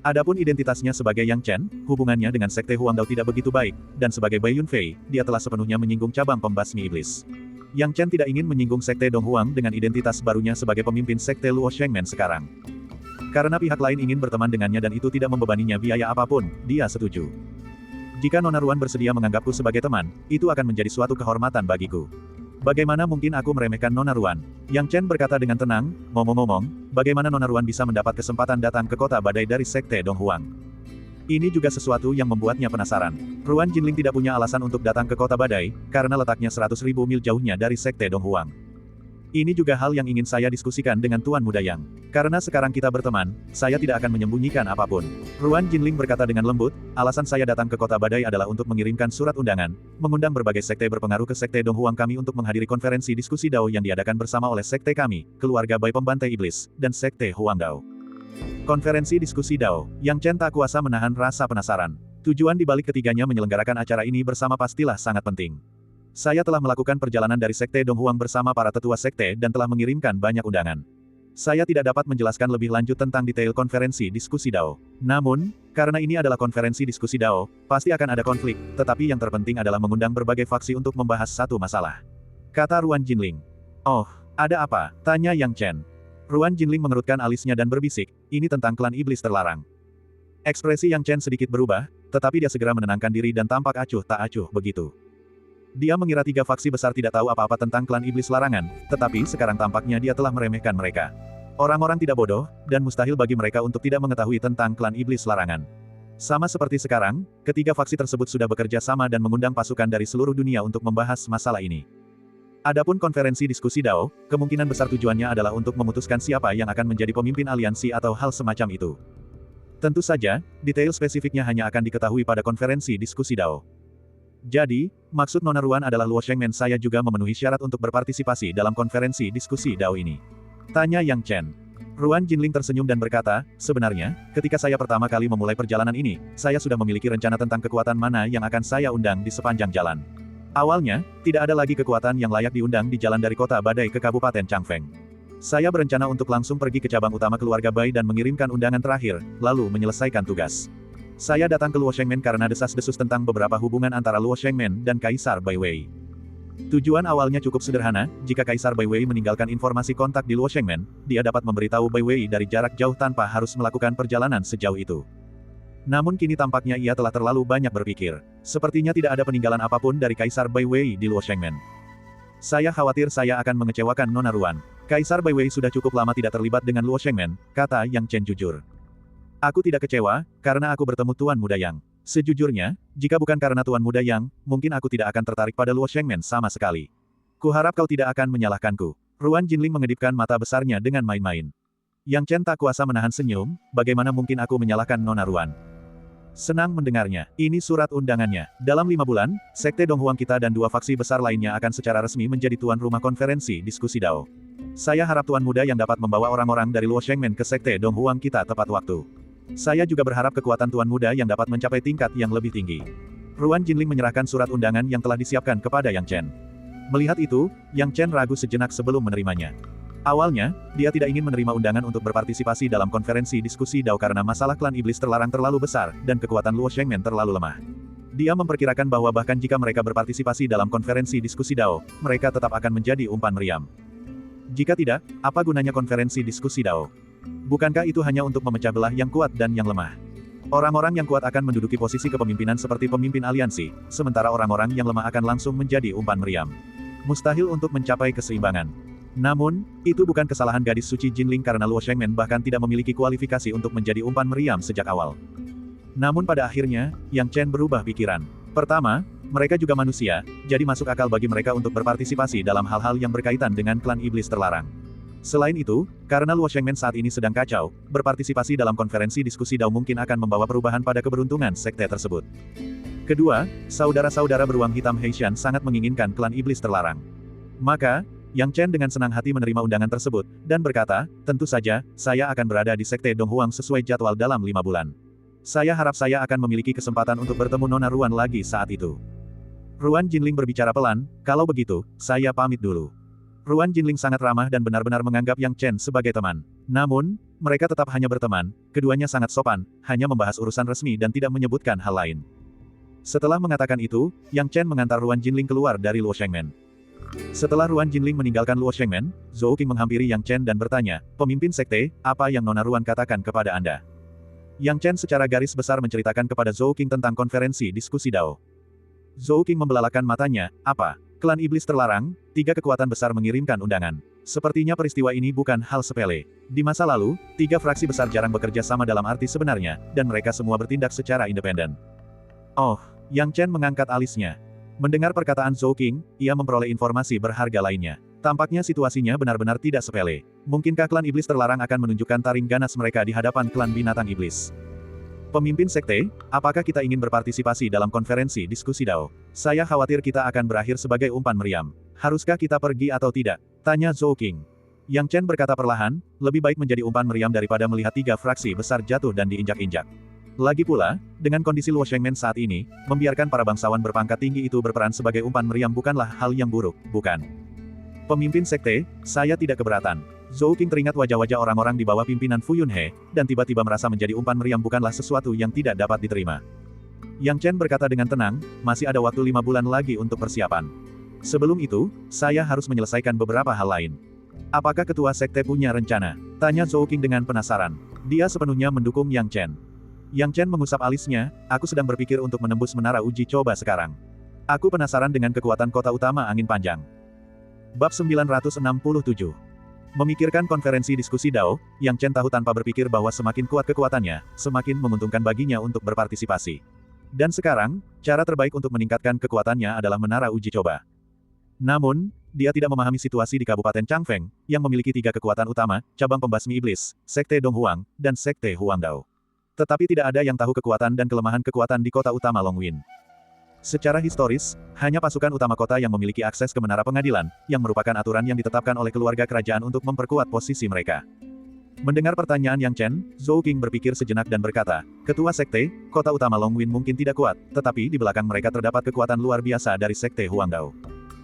Adapun identitasnya sebagai Yang Chen, hubungannya dengan Sekte Huangdao tidak begitu baik, dan sebagai Bai Yunfei, dia telah sepenuhnya menyinggung cabang pembasmi iblis. Yang Chen tidak ingin menyinggung Sekte Donghuang dengan identitas barunya sebagai pemimpin Sekte Luo Shengmen sekarang. Karena pihak lain ingin berteman dengannya dan itu tidak membebaninya biaya apapun, dia setuju. Jika Nona Ruan bersedia menganggapku sebagai teman, itu akan menjadi suatu kehormatan bagiku. Bagaimana mungkin aku meremehkan Nona Ruan? Yang Chen berkata dengan tenang, ngomong-ngomong, bagaimana Nona Ruan bisa mendapat kesempatan datang ke kota badai dari Sekte Donghuang? Ini juga sesuatu yang membuatnya penasaran. Ruan Jinling tidak punya alasan untuk datang ke kota badai, karena letaknya 100.000 mil jauhnya dari Sekte Donghuang. Ini juga hal yang ingin saya diskusikan dengan Tuan Muda Yang. Karena sekarang kita berteman, saya tidak akan menyembunyikan apapun. Ruan Jinling berkata dengan lembut, alasan saya datang ke kota badai adalah untuk mengirimkan surat undangan, mengundang berbagai sekte berpengaruh ke Sekte Donghuang kami untuk menghadiri konferensi diskusi Dao yang diadakan bersama oleh sekte kami, keluarga Bai Pembantai Iblis, dan Sekte Huangdao. Konferensi diskusi Dao, Yang Chen tak kuasa menahan rasa penasaran. Tujuan di balik ketiganya menyelenggarakan acara ini bersama pastilah sangat penting. Saya telah melakukan perjalanan dari Sekte Donghuang bersama para tetua sekte dan telah mengirimkan banyak undangan. Saya tidak dapat menjelaskan lebih lanjut tentang detail konferensi diskusi Dao. Namun, karena ini adalah konferensi diskusi Dao, pasti akan ada konflik, tetapi yang terpenting adalah mengundang berbagai faksi untuk membahas satu masalah. Kata Ruan Jinling. Oh, ada apa? Tanya Yang Chen. Ruan Jinling mengerutkan alisnya dan berbisik, ini tentang klan iblis terlarang. Ekspresi Yang Chen sedikit berubah, tetapi dia segera menenangkan diri dan tampak acuh tak acuh begitu. Dia mengira 3 faksi besar tidak tahu apa-apa tentang klan iblis larangan, tetapi sekarang tampaknya dia telah meremehkan mereka. Orang-orang tidak bodoh, dan mustahil bagi mereka untuk tidak mengetahui tentang klan iblis larangan. Sama seperti sekarang, ketiga faksi tersebut sudah bekerja sama dan mengundang pasukan dari seluruh dunia untuk membahas masalah ini. Adapun konferensi diskusi Dao, kemungkinan besar tujuannya adalah untuk memutuskan siapa yang akan menjadi pemimpin aliansi atau hal semacam itu. Tentu saja, detail spesifiknya hanya akan diketahui pada konferensi diskusi Dao. Jadi, maksud Nona Ruan adalah Luo Shengmen saya juga memenuhi syarat untuk berpartisipasi dalam konferensi diskusi Dao ini. Tanya Yang Chen. Ruan Jinling tersenyum dan berkata, sebenarnya, ketika saya pertama kali memulai perjalanan ini, saya sudah memiliki rencana tentang kekuatan mana yang akan saya undang di sepanjang jalan. Awalnya, tidak ada lagi kekuatan yang layak diundang di jalan dari kota Badai ke Kabupaten Changfeng. Saya berencana untuk langsung pergi ke cabang utama keluarga Bai dan mengirimkan undangan terakhir, lalu menyelesaikan tugas. Saya datang ke Luo Shengmen karena desas-desus tentang beberapa hubungan antara Luo Shengmen dan Kaisar Bai Wei. Tujuan awalnya cukup sederhana, jika Kaisar Bai Wei meninggalkan informasi kontak di Luo Shengmen, dia dapat memberitahu Bai Wei dari jarak jauh tanpa harus melakukan perjalanan sejauh itu. Namun kini tampaknya ia telah terlalu banyak berpikir. Sepertinya tidak ada peninggalan apapun dari Kaisar Bai Wei di Luo Shengmen. Saya khawatir saya akan mengecewakan Nona Ruan. Kaisar Bai Wei sudah cukup lama tidak terlibat dengan Luo Shengmen, kata Yang Chen jujur. Aku tidak kecewa, karena aku bertemu Tuan Muda Yang. Sejujurnya, jika bukan karena Tuan Muda Yang, mungkin aku tidak akan tertarik pada Luo Shengmen sama sekali. Kuharap kau tidak akan menyalahkanku. Ruan Jinling mengedipkan mata besarnya dengan main-main. Yang Chen tak kuasa menahan senyum, bagaimana mungkin aku menyalahkan Nona Ruan. Senang mendengarnya. Ini surat undangannya. Dalam 5 bulan, Sekte Donghuang kita dan 2 faksi besar lainnya akan secara resmi menjadi tuan rumah konferensi diskusi Dao. Saya harap Tuan Muda yang dapat membawa orang-orang dari Luo Shengmen ke Sekte Donghuang kita tepat waktu. Saya juga berharap kekuatan Tuan Muda yang dapat mencapai tingkat yang lebih tinggi. Ruan Jinling menyerahkan surat undangan yang telah disiapkan kepada Yang Chen. Melihat itu, Yang Chen ragu sejenak sebelum menerimanya. Awalnya, dia tidak ingin menerima undangan untuk berpartisipasi dalam konferensi diskusi Dao karena masalah klan iblis terlarang terlalu besar, dan kekuatan Luo Shengmen terlalu lemah. Dia memperkirakan bahwa bahkan jika mereka berpartisipasi dalam konferensi diskusi Dao, mereka tetap akan menjadi umpan meriam. Jika tidak, apa gunanya konferensi diskusi Dao? Bukankah itu hanya untuk memecah belah yang kuat dan yang lemah? Orang-orang yang kuat akan menduduki posisi kepemimpinan seperti pemimpin aliansi, sementara orang-orang yang lemah akan langsung menjadi umpan meriam. Mustahil untuk mencapai keseimbangan. Namun, itu bukan kesalahan gadis suci Jinling karena Luo Shengmen bahkan tidak memiliki kualifikasi untuk menjadi umpan meriam sejak awal. Namun pada akhirnya, Yang Chen berubah pikiran. Pertama, mereka juga manusia, jadi masuk akal bagi mereka untuk berpartisipasi dalam hal-hal yang berkaitan dengan klan iblis terlarang. Selain itu, karena Luo Shengmen saat ini sedang kacau, berpartisipasi dalam konferensi diskusi Dao mungkin akan membawa perubahan pada keberuntungan sekte tersebut. Kedua, saudara-saudara beruang hitam Heishan sangat menginginkan klan iblis terlarang. Maka, Yang Chen dengan senang hati menerima undangan tersebut, dan berkata, tentu saja, saya akan berada di Sekte Donghuang sesuai jadwal dalam 5 bulan. Saya harap saya akan memiliki kesempatan untuk bertemu Nona Ruan lagi saat itu. Ruan Jinling berbicara pelan, kalau begitu, saya pamit dulu. Ruan Jinling sangat ramah dan benar-benar menganggap Yang Chen sebagai teman. Namun, mereka tetap hanya berteman, keduanya sangat sopan, hanya membahas urusan resmi dan tidak menyebutkan hal lain. Setelah mengatakan itu, Yang Chen mengantar Ruan Jinling keluar dari Luo Shengmen. Setelah Ruan Jinling meninggalkan Luo Shengmen, Zhou Qing menghampiri Yang Chen dan bertanya, pemimpin sekte, apa yang Nona Ruan katakan kepada Anda? Yang Chen secara garis besar menceritakan kepada Zhou Qing tentang konferensi diskusi Dao. Zhou Qing membelalakan matanya, apa? Klan iblis terlarang, 3 kekuatan besar mengirimkan undangan. Sepertinya peristiwa ini bukan hal sepele. Di masa lalu, 3 fraksi besar jarang bekerja sama dalam arti sebenarnya, dan mereka semua bertindak secara independen. Oh, Yang Chen mengangkat alisnya. Mendengar perkataan Zhou Qing, ia memperoleh informasi berharga lainnya. Tampaknya situasinya benar-benar tidak sepele. Mungkinkah klan iblis terlarang akan menunjukkan taring ganas mereka di hadapan klan binatang iblis? Pemimpin sekte, apakah kita ingin berpartisipasi dalam konferensi diskusi Dao? Saya khawatir kita akan berakhir sebagai umpan meriam. Haruskah kita pergi atau tidak? Tanya Zhou Qing. Yang Chen berkata perlahan, lebih baik menjadi umpan meriam daripada melihat 3 fraksi besar jatuh dan diinjak-injak. Lagi pula, dengan kondisi Luo Shengmen saat ini, membiarkan para bangsawan berpangkat tinggi itu berperan sebagai umpan meriam bukanlah hal yang buruk, bukan? Pemimpin sekte, saya tidak keberatan. Zhou Qing teringat wajah-wajah orang-orang di bawah pimpinan Fu Yunhe, dan tiba-tiba merasa menjadi umpan meriam bukanlah sesuatu yang tidak dapat diterima. Yang Chen berkata dengan tenang, masih ada waktu 5 bulan lagi untuk persiapan. Sebelum itu, saya harus menyelesaikan beberapa hal lain. Apakah ketua sekte punya rencana? Tanya Zhou Qing dengan penasaran. Dia sepenuhnya mendukung Yang Chen. Yang Chen mengusap alisnya, aku sedang berpikir untuk menembus menara uji coba sekarang. Aku penasaran dengan kekuatan kota utama angin panjang. Bab 967. Memikirkan konferensi diskusi Dao, Yang Chen tahu tanpa berpikir bahwa semakin kuat kekuatannya, semakin menguntungkan baginya untuk berpartisipasi. Dan sekarang, cara terbaik untuk meningkatkan kekuatannya adalah menara uji coba. Namun, dia tidak memahami situasi di Kabupaten Changfeng, yang memiliki 3 kekuatan utama, cabang pembasmi iblis, Sekte Donghuang, dan Sekte Huangdao. Tetapi tidak ada yang tahu kekuatan dan kelemahan kekuatan di kota utama Longwin. Secara historis, hanya pasukan utama kota yang memiliki akses ke menara pengadilan, yang merupakan aturan yang ditetapkan oleh keluarga kerajaan untuk memperkuat posisi mereka. Mendengar pertanyaan Yang Chen, Zhou Qing berpikir sejenak dan berkata, Ketua Sekte, kota utama Longwin mungkin tidak kuat, tetapi di belakang mereka terdapat kekuatan luar biasa dari Sekte Huangdao.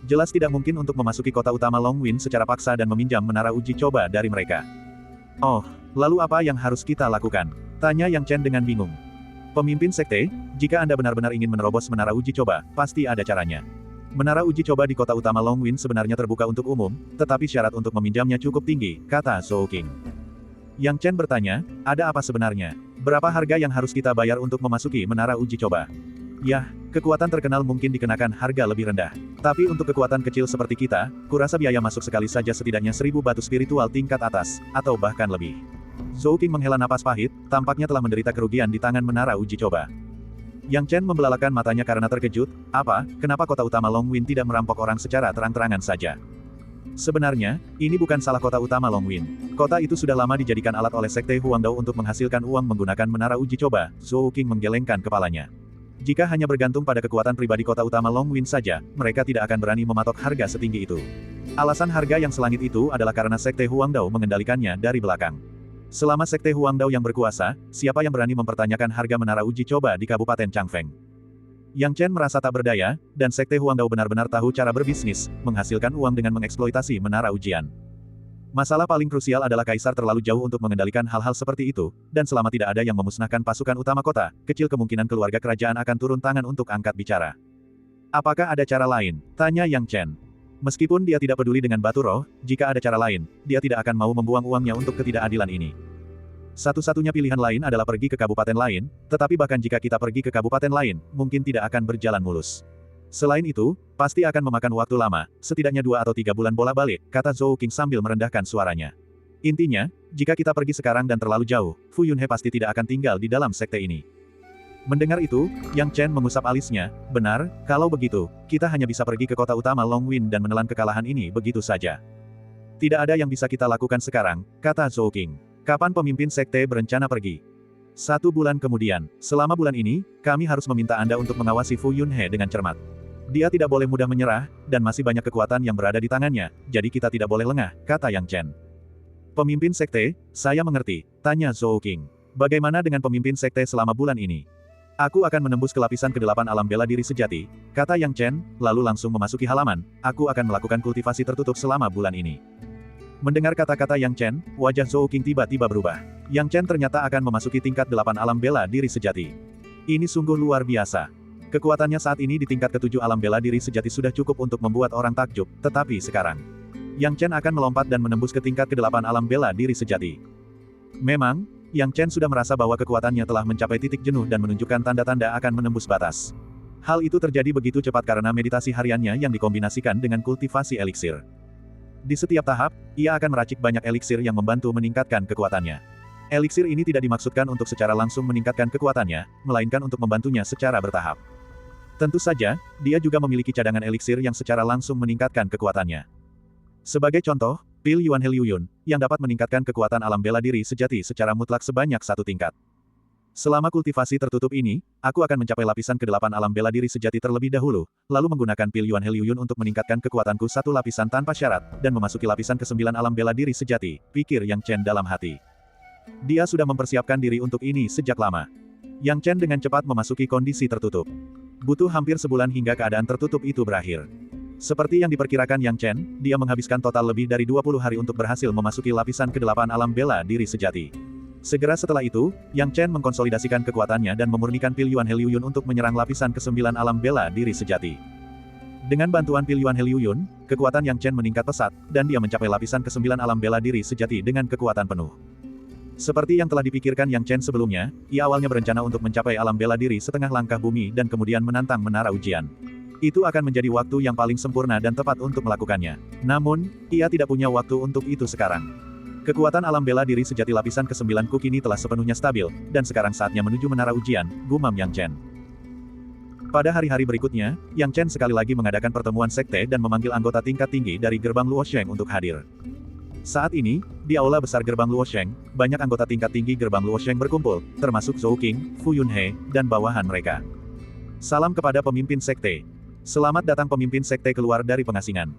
Jelas tidak mungkin untuk memasuki kota utama Longwin secara paksa dan meminjam menara uji coba dari mereka. Oh, lalu apa yang harus kita lakukan? Tanya Yang Chen dengan bingung. Pemimpin sekte, jika Anda benar-benar ingin menerobos menara uji coba, pasti ada caranya. Menara uji coba di kota utama Longwin sebenarnya terbuka untuk umum, tetapi syarat untuk meminjamnya cukup tinggi, kata Zhou Qing. Yang Chen bertanya, ada apa sebenarnya? Berapa harga yang harus kita bayar untuk memasuki menara uji coba? Yah, kekuatan terkenal mungkin dikenakan harga lebih rendah. Tapi untuk kekuatan kecil seperti kita, kurasa biaya masuk sekali saja setidaknya 1000 batu spiritual tingkat atas, atau bahkan lebih. Zhou Qing menghela napas pahit, tampaknya telah menderita kerugian di tangan menara uji coba. Yang Chen membelalakan matanya karena terkejut, kenapa kota utama Longwin tidak merampok orang secara terang-terangan saja? Sebenarnya, ini bukan salah kota utama Longwin. Kota itu sudah lama dijadikan alat oleh Sekte Huangdao untuk menghasilkan uang menggunakan menara uji coba, Zhou Qing menggelengkan kepalanya. Jika hanya bergantung pada kekuatan pribadi kota utama Longwin saja, mereka tidak akan berani mematok harga setinggi itu. Alasan harga yang selangit itu adalah karena Sekte Huangdao mengendalikannya dari belakang. Selama Sekte Huangdao yang berkuasa, siapa yang berani mempertanyakan harga menara uji coba di Kabupaten Changfeng? Yang Chen merasa tak berdaya, dan Sekte Huangdao benar-benar tahu cara berbisnis, menghasilkan uang dengan mengeksploitasi menara ujian. Masalah paling krusial adalah Kaisar terlalu jauh untuk mengendalikan hal-hal seperti itu, dan selama tidak ada yang memusnahkan pasukan utama kota, kecil kemungkinan keluarga kerajaan akan turun tangan untuk angkat bicara. Apakah ada cara lain? Tanya Yang Chen. Meskipun dia tidak peduli dengan batu roh, jika ada cara lain, dia tidak akan mau membuang uangnya untuk ketidakadilan ini. Satu-satunya pilihan lain adalah pergi ke kabupaten lain, tetapi bahkan jika kita pergi ke kabupaten lain, mungkin tidak akan berjalan mulus. Selain itu, pasti akan memakan waktu lama, setidaknya 2 atau 3 bulan bolak-balik, kata Zhou Qing sambil merendahkan suaranya. Intinya, jika kita pergi sekarang dan terlalu jauh, Fu Yunhe pasti tidak akan tinggal di dalam sekte ini. Mendengar itu, Yang Chen mengusap alisnya, benar, kalau begitu, kita hanya bisa pergi ke kota utama Longwin dan menelan kekalahan ini begitu saja. Tidak ada yang bisa kita lakukan sekarang, kata Zhou Qing. Kapan pemimpin sekte berencana pergi? 1 bulan kemudian, selama bulan ini, kami harus meminta Anda untuk mengawasi Fu Yunhe dengan cermat. Dia tidak boleh mudah menyerah, dan masih banyak kekuatan yang berada di tangannya, jadi kita tidak boleh lengah, kata Yang Chen. Pemimpin sekte, saya mengerti, tanya Zhou Qing. Bagaimana dengan pemimpin sekte selama bulan ini? Aku akan menembus ke lapisan ke-8 alam bela diri sejati, kata Yang Chen, lalu langsung memasuki halaman, aku akan melakukan kultivasi tertutup selama bulan ini. Mendengar kata-kata Yang Chen, wajah Zhou Qing tiba-tiba berubah. Yang Chen ternyata akan memasuki tingkat 8 alam bela diri sejati. Ini sungguh luar biasa. Kekuatannya saat ini di tingkat ke-7 alam bela diri sejati sudah cukup untuk membuat orang takjub, tetapi sekarang, Yang Chen akan melompat dan menembus ke tingkat ke-8 alam bela diri sejati. Memang, Yang Chen sudah merasa bahwa kekuatannya telah mencapai titik jenuh dan menunjukkan tanda-tanda akan menembus batas. Hal itu terjadi begitu cepat karena meditasi hariannya yang dikombinasikan dengan kultivasi eliksir. Di setiap tahap, ia akan meracik banyak eliksir yang membantu meningkatkan kekuatannya. Eliksir ini tidak dimaksudkan untuk secara langsung meningkatkan kekuatannya, melainkan untuk membantunya secara bertahap. Tentu saja, dia juga memiliki cadangan eliksir yang secara langsung meningkatkan kekuatannya. Sebagai contoh, pil Yuan He Liu Yun, yang dapat meningkatkan kekuatan alam bela diri sejati secara mutlak sebanyak 1 tingkat. Selama kultivasi tertutup ini, aku akan mencapai lapisan ke-8 alam bela diri sejati terlebih dahulu, lalu menggunakan pil Yuan He Liu Yun untuk meningkatkan kekuatanku 1 lapisan tanpa syarat, dan memasuki lapisan ke-9 alam bela diri sejati, pikir Yang Chen dalam hati. Dia sudah mempersiapkan diri untuk ini sejak lama. Yang Chen dengan cepat memasuki kondisi tertutup. Butuh hampir sebulan hingga keadaan tertutup itu berakhir. Seperti yang diperkirakan Yang Chen, dia menghabiskan total lebih dari 20 hari untuk berhasil memasuki lapisan ke-8 alam bela diri sejati. Segera setelah itu, Yang Chen mengkonsolidasikan kekuatannya dan memurnikan pil Yuan He Liu Yun untuk menyerang lapisan ke-9 alam bela diri sejati. Dengan bantuan Pilyuan Helyuyun, kekuatan Yang Chen meningkat pesat, dan dia mencapai lapisan ke-9 alam bela diri sejati dengan kekuatan penuh. Seperti yang telah dipikirkan Yang Chen sebelumnya, ia awalnya berencana untuk mencapai alam bela diri setengah langkah bumi dan kemudian menantang menara ujian. Itu akan menjadi waktu yang paling sempurna dan tepat untuk melakukannya. Namun, ia tidak punya waktu untuk itu sekarang. Kekuatan alam bela diri sejati lapisan ke-9 ku kini telah sepenuhnya stabil, dan sekarang saatnya menuju menara ujian, gumam Yang Chen. Pada hari-hari berikutnya, Yang Chen sekali lagi mengadakan pertemuan sekte dan memanggil anggota tingkat tinggi dari gerbang Luosheng untuk hadir. Saat ini, di aula besar gerbang Luosheng, banyak anggota tingkat tinggi gerbang Luosheng berkumpul, termasuk Zhou Qing, Fu Yunhe, dan bawahan mereka. Salam kepada pemimpin sekte. Selamat datang pemimpin sekte keluar dari pengasingan.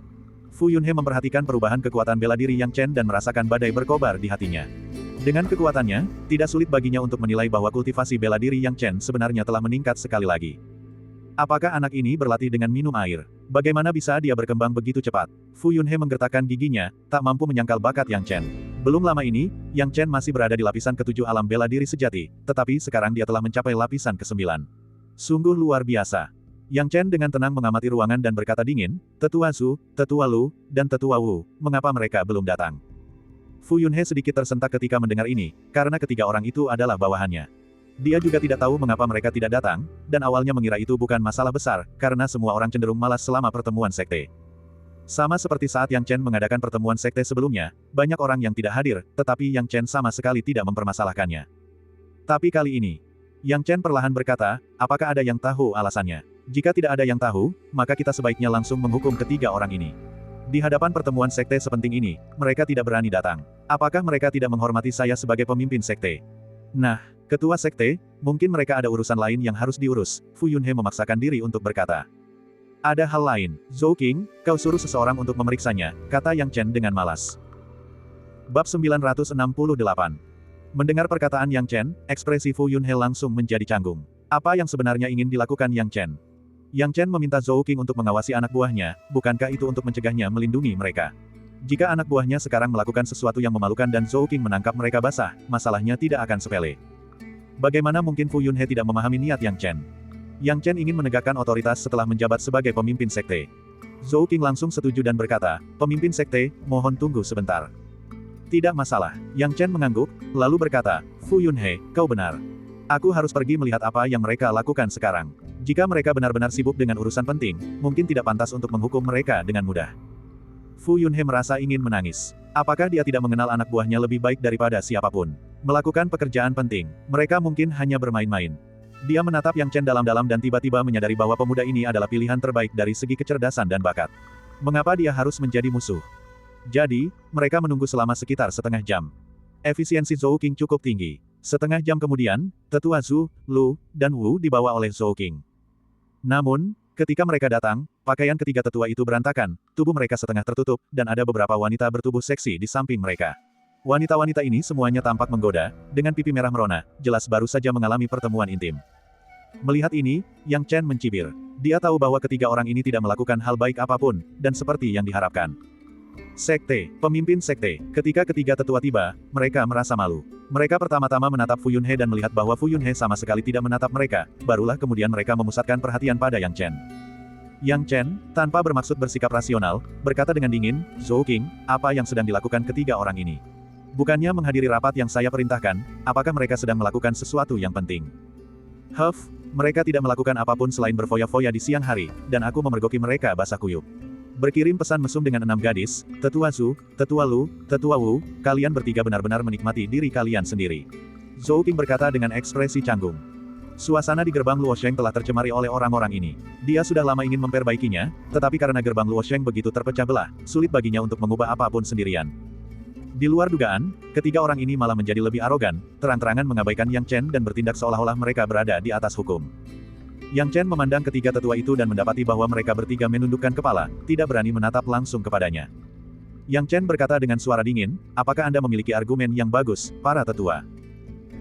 Fu Yunhe memperhatikan perubahan kekuatan bela diri Yang Chen dan merasakan badai berkobar di hatinya. Dengan kekuatannya, tidak sulit baginya untuk menilai bahwa kultivasi bela diri Yang Chen sebenarnya telah meningkat sekali lagi. Apakah anak ini berlatih dengan minum air? Bagaimana bisa dia berkembang begitu cepat? Fu Yunhe menggertakkan giginya, tak mampu menyangkal bakat Yang Chen. Belum lama ini, Yang Chen masih berada di lapisan ke-7 alam bela diri sejati, tetapi sekarang dia telah mencapai lapisan ke-9. Sungguh luar biasa. Yang Chen dengan tenang mengamati ruangan dan berkata dingin, Tetua Zhu, Tetua Lu, dan Tetua Wu, mengapa mereka belum datang? Fu Yunhe sedikit tersentak ketika mendengar ini, karena ketiga orang itu adalah bawahannya. Dia juga tidak tahu mengapa mereka tidak datang, dan awalnya mengira itu bukan masalah besar, karena semua orang cenderung malas selama pertemuan sekte. Sama seperti saat Yang Chen mengadakan pertemuan sekte sebelumnya, banyak orang yang tidak hadir, tetapi Yang Chen sama sekali tidak mempermasalahkannya. Tapi kali ini, Yang Chen perlahan berkata, apakah ada yang tahu alasannya? Jika tidak ada yang tahu, maka kita sebaiknya langsung menghukum ketiga orang ini. Di hadapan pertemuan sekte sepenting ini, mereka tidak berani datang. Apakah mereka tidak menghormati saya sebagai pemimpin sekte? Nah, Ketua sekte, mungkin mereka ada urusan lain yang harus diurus, Fu Yunhe memaksakan diri untuk berkata. Ada hal lain, Zhou Qing, kau suruh seseorang untuk memeriksanya, kata Yang Chen dengan malas. Bab 968. Mendengar perkataan Yang Chen, ekspresi Fu Yunhe langsung menjadi canggung. Apa yang sebenarnya ingin dilakukan Yang Chen? Yang Chen meminta Zhou Qing untuk mengawasi anak buahnya, bukankah itu untuk mencegahnya melindungi mereka? Jika anak buahnya sekarang melakukan sesuatu yang memalukan dan Zhou Qing menangkap mereka basah, masalahnya tidak akan sepele. Bagaimana mungkin Fu Yunhe tidak memahami niat Yang Chen? Yang Chen ingin menegakkan otoritas setelah menjabat sebagai pemimpin sekte. Zhou Qing langsung setuju dan berkata, pemimpin sekte, mohon tunggu sebentar. Tidak masalah. Yang Chen mengangguk, lalu berkata, Fu Yunhe, kau benar. Aku harus pergi melihat apa yang mereka lakukan sekarang. Jika mereka benar-benar sibuk dengan urusan penting, mungkin tidak pantas untuk menghukum mereka dengan mudah. Fu Yunhe merasa ingin menangis. Apakah dia tidak mengenal anak buahnya lebih baik daripada siapapun? Melakukan pekerjaan penting, mereka mungkin hanya bermain-main. Dia menatap Yang Chen dalam-dalam dan tiba-tiba menyadari bahwa pemuda ini adalah pilihan terbaik dari segi kecerdasan dan bakat. Mengapa dia harus menjadi musuh? Jadi, mereka menunggu selama sekitar setengah jam. Efisiensi Zhou Qing cukup tinggi. Setengah jam kemudian, Tetua Zhu, Lu, dan Wu dibawa oleh Zhou Qing. Namun, ketika mereka datang, pakaian ketiga tetua itu berantakan, tubuh mereka setengah tertutup, dan ada beberapa wanita bertubuh seksi di samping mereka. Wanita-wanita ini semuanya tampak menggoda, dengan pipi merah merona, jelas baru saja mengalami pertemuan intim. Melihat ini, Yang Chen mencibir. Dia tahu bahwa ketiga orang ini tidak melakukan hal baik apapun, dan seperti yang diharapkan. Sekte, pemimpin sekte, ketika ketiga tetua tiba, mereka merasa malu. Mereka pertama-tama menatap Fu Yunhe dan melihat bahwa Fu Yunhe sama sekali tidak menatap mereka, barulah kemudian mereka memusatkan perhatian pada Yang Chen. Yang Chen, tanpa bermaksud bersikap rasional, berkata dengan dingin, Zhou Qing, apa yang sedang dilakukan ketiga orang ini? Bukannya menghadiri rapat yang saya perintahkan, apakah mereka sedang melakukan sesuatu yang penting? Mereka tidak melakukan apapun selain berfoya-foya di siang hari, dan aku memergoki mereka basah kuyup. Berkirim pesan mesum dengan 6 gadis, Tetua Zhu, Tetua Lu, Tetua Wu, kalian bertiga benar-benar menikmati diri kalian sendiri. Zhou Qing berkata dengan ekspresi canggung. Suasana di gerbang Luosheng telah tercemari oleh orang-orang ini. Dia sudah lama ingin memperbaikinya, tetapi karena gerbang Luosheng begitu terpecah belah, sulit baginya untuk mengubah apapun sendirian. Di luar dugaan, ketiga orang ini malah menjadi lebih arogan, terang-terangan mengabaikan Yang Chen dan bertindak seolah-olah mereka berada di atas hukum. Yang Chen memandang ketiga tetua itu dan mendapati bahwa mereka bertiga menundukkan kepala, tidak berani menatap langsung kepadanya. Yang Chen berkata dengan suara dingin, apakah Anda memiliki argumen yang bagus, para tetua?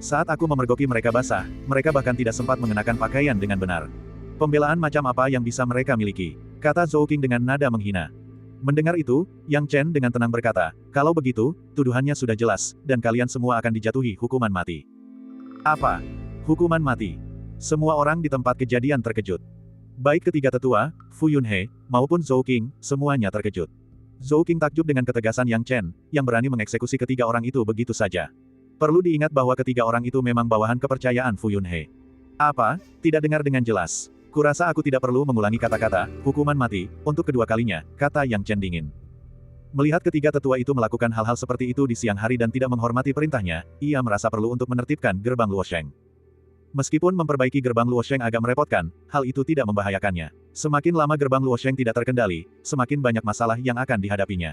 Saat aku memergoki mereka basah, mereka bahkan tidak sempat mengenakan pakaian dengan benar. Pembelaan macam apa yang bisa mereka miliki? Kata Zhou Qing dengan nada menghina. Mendengar itu, Yang Chen dengan tenang berkata, kalau begitu, tuduhannya sudah jelas, dan kalian semua akan dijatuhi hukuman mati. Apa? Hukuman mati? Semua orang di tempat kejadian terkejut. Baik ketiga tetua, Fu Yunhe, maupun Zhou Qing, semuanya terkejut. Zhou Qing takjub dengan ketegasan Yang Chen, yang berani mengeksekusi ketiga orang itu begitu saja. Perlu diingat bahwa ketiga orang itu memang bawahan kepercayaan Fu Yunhe. Apa? Tidak dengar dengan jelas. Kurasa aku tidak perlu mengulangi kata-kata, hukuman mati, untuk kedua kalinya, kata Yang Chen dingin. Melihat ketiga tetua itu melakukan hal-hal seperti itu di siang hari dan tidak menghormati perintahnya, ia merasa perlu untuk menertibkan gerbang Luosheng. Meskipun memperbaiki gerbang Luosheng agak merepotkan, hal itu tidak membahayakannya. Semakin lama gerbang Luosheng tidak terkendali, semakin banyak masalah yang akan dihadapinya.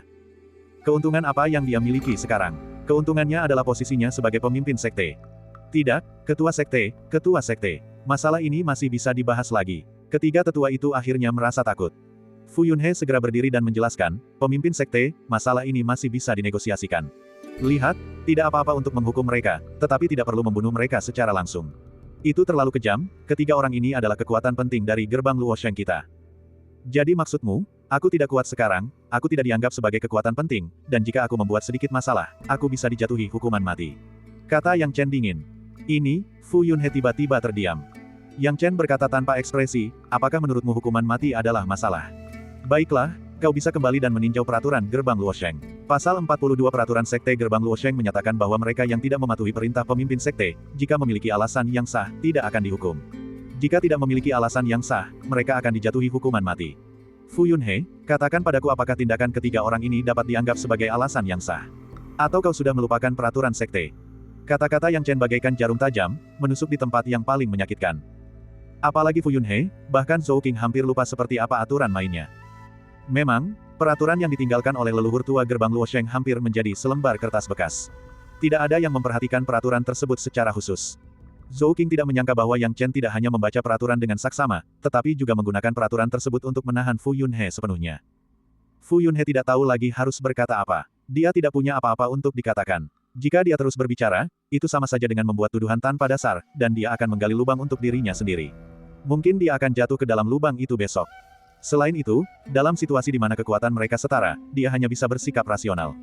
Keuntungan apa yang dia miliki sekarang? Keuntungannya adalah posisinya sebagai pemimpin sekte. Tidak, ketua sekte. Masalah ini masih bisa dibahas lagi. Ketiga tetua itu akhirnya merasa takut. Fu Yunhe segera berdiri dan menjelaskan, pemimpin sekte, masalah ini masih bisa dinegosiasikan. Lihat, tidak apa-apa untuk menghukum mereka, tetapi tidak perlu membunuh mereka secara langsung. Itu terlalu kejam, ketiga orang ini adalah kekuatan penting dari gerbang Luosheng kita. Jadi maksudmu, aku tidak kuat sekarang, aku tidak dianggap sebagai kekuatan penting, dan jika aku membuat sedikit masalah, aku bisa dijatuhi hukuman mati. Kata Yang Chen dingin. Ini, Fu Yunhe tiba-tiba terdiam. Yang Chen berkata tanpa ekspresi, apakah menurutmu hukuman mati adalah masalah? Baiklah, kau bisa kembali dan meninjau peraturan gerbang Luosheng. Pasal 42 Peraturan Sekte Gerbang Luosheng menyatakan bahwa mereka yang tidak mematuhi perintah pemimpin sekte, jika memiliki alasan yang sah, tidak akan dihukum. Jika tidak memiliki alasan yang sah, mereka akan dijatuhi hukuman mati. Fu Yunhe, katakan padaku apakah tindakan ketiga orang ini dapat dianggap sebagai alasan yang sah? Atau kau sudah melupakan peraturan sekte? Kata-kata Yang Chen bagaikan jarum tajam, menusuk di tempat yang paling menyakitkan. Apalagi Fu Yunhe, bahkan Zhou Qing hampir lupa seperti apa aturan mainnya. Memang, peraturan yang ditinggalkan oleh leluhur tua gerbang Luosheng hampir menjadi selembar kertas bekas. Tidak ada yang memperhatikan peraturan tersebut secara khusus. Zhou Qing tidak menyangka bahwa Yang Chen tidak hanya membaca peraturan dengan saksama, tetapi juga menggunakan peraturan tersebut untuk menahan Fu Yunhe sepenuhnya. Fu Yunhe tidak tahu lagi harus berkata apa. Dia tidak punya apa-apa untuk dikatakan. Jika dia terus berbicara, itu sama saja dengan membuat tuduhan tanpa dasar, dan dia akan menggali lubang untuk dirinya sendiri. Mungkin dia akan jatuh ke dalam lubang itu besok. Selain itu, dalam situasi di mana kekuatan mereka setara, dia hanya bisa bersikap rasional.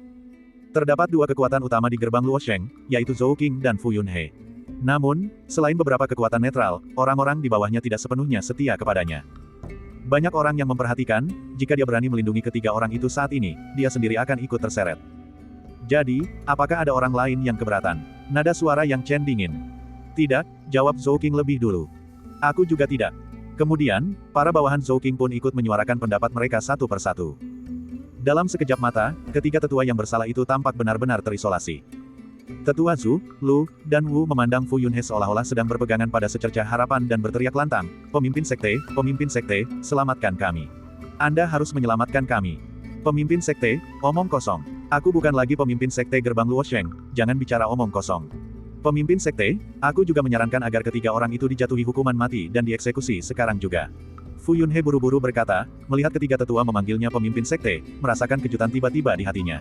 Terdapat dua kekuatan utama di gerbang Luosheng, yaitu Zhou Qing dan Fu Yunhe. Namun, selain beberapa kekuatan netral, orang-orang di bawahnya tidak sepenuhnya setia kepadanya. Banyak orang yang memperhatikan, jika dia berani melindungi ketiga orang itu saat ini, dia sendiri akan ikut terseret. Jadi, apakah ada orang lain yang keberatan? Nada suara Yang Chen dingin. Tidak, jawab Zhou Qing lebih dulu. Aku juga tidak. Kemudian, para bawahan Zhou Qing pun ikut menyuarakan pendapat mereka satu persatu. Dalam sekejap mata, ketiga tetua yang bersalah itu tampak benar-benar terisolasi. Tetua Zhu, Lu, dan Wu memandang Fu Yunhe seolah-olah sedang berpegangan pada secercah harapan dan berteriak lantang, pemimpin sekte, selamatkan kami. Anda harus menyelamatkan kami. Pemimpin sekte, omong kosong. Aku bukan lagi pemimpin sekte gerbang Luosheng, jangan bicara omong kosong. Pemimpin sekte, aku juga menyarankan agar ketiga orang itu dijatuhi hukuman mati dan dieksekusi sekarang juga. Fu Yunhe buru-buru berkata, melihat ketiga tetua memanggilnya pemimpin sekte, merasakan kejutan tiba-tiba di hatinya.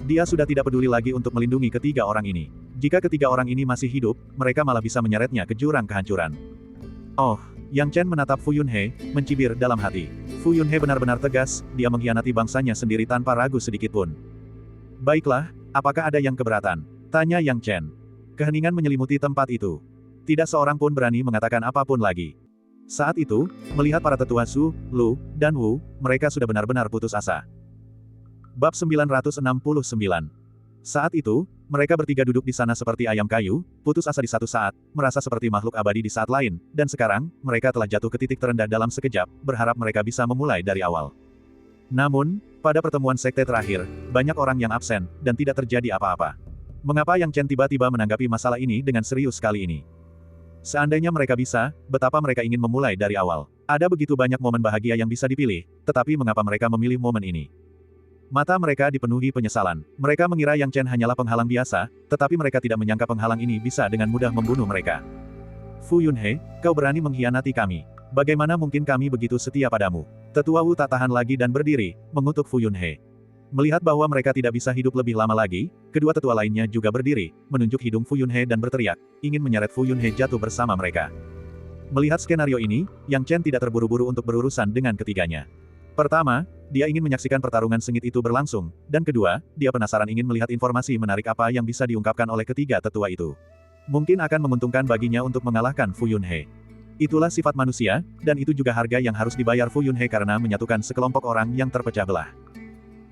Dia sudah tidak peduli lagi untuk melindungi ketiga orang ini. Jika ketiga orang ini masih hidup, mereka malah bisa menyeretnya ke jurang kehancuran. Oh, Yang Chen menatap Fu Yunhe, mencibir dalam hati. Fu Yunhe benar-benar tegas, dia mengkhianati bangsanya sendiri tanpa ragu sedikitpun. Baiklah, apakah ada yang keberatan? Tanya Yang Chen. Keheningan menyelimuti tempat itu. Tidak seorang pun berani mengatakan apapun lagi. Saat itu, melihat para tetua Zhu, Lu, dan Wu, mereka sudah benar-benar putus asa. Bab 969. Saat itu, mereka bertiga duduk di sana seperti ayam kayu, putus asa di satu saat, merasa seperti makhluk abadi di saat lain, dan sekarang, mereka telah jatuh ke titik terendah dalam sekejap, berharap mereka bisa memulai dari awal. Namun, pada pertemuan sekte terakhir, banyak orang yang absen, dan tidak terjadi apa-apa. Mengapa Yang Chen tiba-tiba menanggapi masalah ini dengan serius kali ini? Seandainya mereka bisa, betapa mereka ingin memulai dari awal. Ada begitu banyak momen bahagia yang bisa dipilih, tetapi mengapa mereka memilih momen ini? Mata mereka dipenuhi penyesalan. Mereka mengira Yang Chen hanyalah penghalang biasa, tetapi mereka tidak menyangka penghalang ini bisa dengan mudah membunuh mereka. Fu Yunhe, kau berani mengkhianati kami. Bagaimana mungkin kami begitu setia padamu? Tetua Wu tak tahan lagi dan berdiri, mengutuk Fu Yunhe. Melihat bahwa mereka tidak bisa hidup lebih lama lagi, kedua tetua lainnya juga berdiri, menunjuk hidung Fu Yunhe dan berteriak, ingin menyeret Fu Yunhe jatuh bersama mereka. Melihat skenario ini, Yang Chen tidak terburu-buru untuk berurusan dengan ketiganya. Pertama, dia ingin menyaksikan pertarungan sengit itu berlangsung, dan kedua, dia penasaran ingin melihat informasi menarik apa yang bisa diungkapkan oleh ketiga tetua itu. Mungkin akan menguntungkan baginya untuk mengalahkan Fu Yunhe. Itulah sifat manusia, dan itu juga harga yang harus dibayar Fu Yunhe karena menyatukan sekelompok orang yang terpecah belah.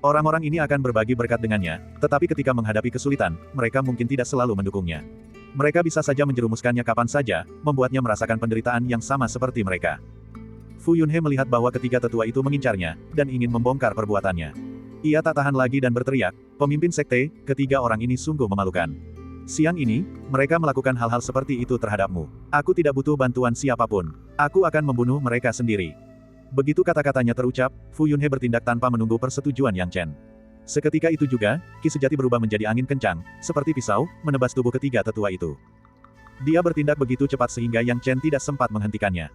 Orang-orang ini akan berbagi berkat dengannya, tetapi ketika menghadapi kesulitan, mereka mungkin tidak selalu mendukungnya. Mereka bisa saja menjerumuskannya kapan saja, membuatnya merasakan penderitaan yang sama seperti mereka. Fu Yunhe melihat bahwa ketiga tetua itu mengincarnya, dan ingin membongkar perbuatannya. Ia tak tahan lagi dan berteriak, "Pemimpin sekte, ketiga orang ini sungguh memalukan. Siang ini, mereka melakukan hal-hal seperti itu terhadapmu. Aku tidak butuh bantuan siapapun. Aku akan membunuh mereka sendiri." Begitu kata-katanya terucap, Fu Yunhe bertindak tanpa menunggu persetujuan Yang Chen. Seketika itu juga, ki sejati berubah menjadi angin kencang, seperti pisau, menebas tubuh ketiga tetua itu. Dia bertindak begitu cepat sehingga Yang Chen tidak sempat menghentikannya.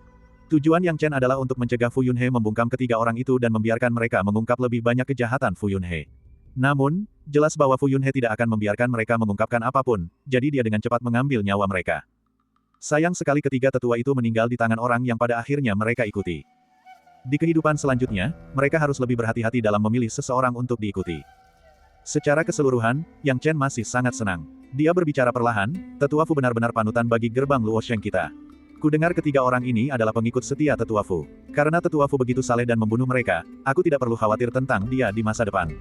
Tujuan Yang Chen adalah untuk mencegah Fu Yunhe membungkam ketiga orang itu dan membiarkan mereka mengungkap lebih banyak kejahatan Fu Yunhe. Namun, jelas bahwa Fu Yunhe tidak akan membiarkan mereka mengungkapkan apapun, jadi dia dengan cepat mengambil nyawa mereka. Sayang sekali ketiga tetua itu meninggal di tangan orang yang pada akhirnya mereka ikuti. Di kehidupan selanjutnya, mereka harus lebih berhati-hati dalam memilih seseorang untuk diikuti. Secara keseluruhan, Yang Chen masih sangat senang. Dia berbicara perlahan, "Tetua Fu benar-benar panutan bagi gerbang Luosheng kita. Kudengar ketiga orang ini adalah pengikut setia Tetua Fu. Karena Tetua Fu begitu saleh dan membunuh mereka, aku tidak perlu khawatir tentang dia di masa depan.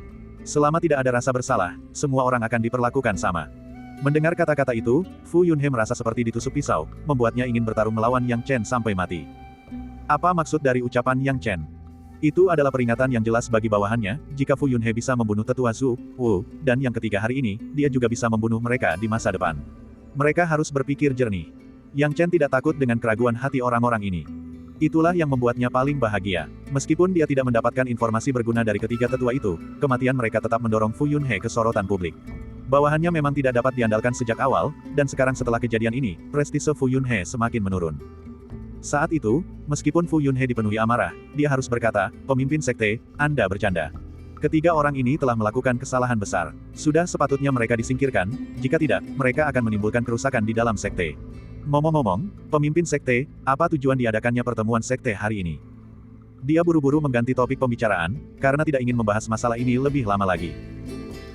Selama tidak ada rasa bersalah, semua orang akan diperlakukan sama." Mendengar kata-kata itu, Fu Yunhe merasa seperti ditusuk pisau, membuatnya ingin bertarung melawan Yang Chen sampai mati. Apa maksud dari ucapan Yang Chen? Itu adalah peringatan yang jelas bagi bawahannya, jika Fu Yunhe bisa membunuh tetua Zhu, Wu, dan yang ketiga hari ini, dia juga bisa membunuh mereka di masa depan. Mereka harus berpikir jernih. Yang Chen tidak takut dengan keraguan hati orang-orang ini. Itulah yang membuatnya paling bahagia. Meskipun dia tidak mendapatkan informasi berguna dari ketiga tetua itu, kematian mereka tetap mendorong Fu Yunhe ke sorotan publik. Bawahannya memang tidak dapat diandalkan sejak awal, dan sekarang setelah kejadian ini, prestise Fu Yunhe semakin menurun. Saat itu, meskipun Fu Yunhe dipenuhi amarah, dia harus berkata, "Pemimpin sekte, Anda bercanda. Ketiga orang ini telah melakukan kesalahan besar. Sudah sepatutnya mereka disingkirkan, jika tidak, mereka akan menimbulkan kerusakan di dalam sekte." Ngomong-ngomong, pemimpin sekte, apa tujuan diadakannya pertemuan sekte hari ini? Dia buru-buru mengganti topik pembicaraan, karena tidak ingin membahas masalah ini lebih lama lagi.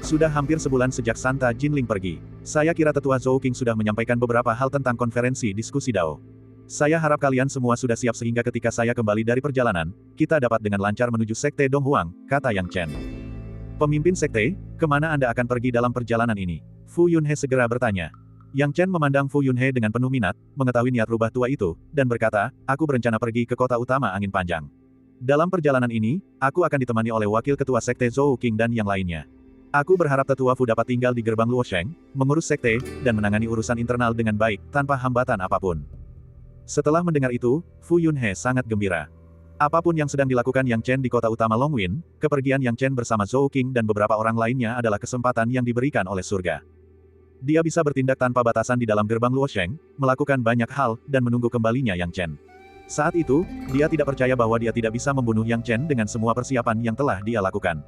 Sudah hampir sebulan sejak Santa Jinling pergi. Saya kira tetua Zhou Qing sudah menyampaikan beberapa hal tentang konferensi diskusi Dao. Saya harap kalian semua sudah siap sehingga ketika saya kembali dari perjalanan, kita dapat dengan lancar menuju sekte Donghuang, kata Yang Chen. Pemimpin sekte, kemana Anda akan pergi dalam perjalanan ini? Fu Yunhe segera bertanya. Yang Chen memandang Fu Yunhe dengan penuh minat, mengetahui niat rubah tua itu, dan berkata, "Aku berencana pergi ke kota utama Angin Panjang. Dalam perjalanan ini, aku akan ditemani oleh wakil ketua sekte Zhou Qing dan yang lainnya. Aku berharap tetua Fu dapat tinggal di gerbang Luosheng, mengurus sekte, dan menangani urusan internal dengan baik, tanpa hambatan apapun." Setelah mendengar itu, Fu Yunhe sangat gembira. Apapun yang sedang dilakukan Yang Chen di kota utama Longwin, kepergian Yang Chen bersama Zhou Qing dan beberapa orang lainnya adalah kesempatan yang diberikan oleh surga. Dia bisa bertindak tanpa batasan di dalam gerbang Luosheng, melakukan banyak hal, dan menunggu kembalinya Yang Chen. Saat itu, dia tidak percaya bahwa dia tidak bisa membunuh Yang Chen dengan semua persiapan yang telah dia lakukan.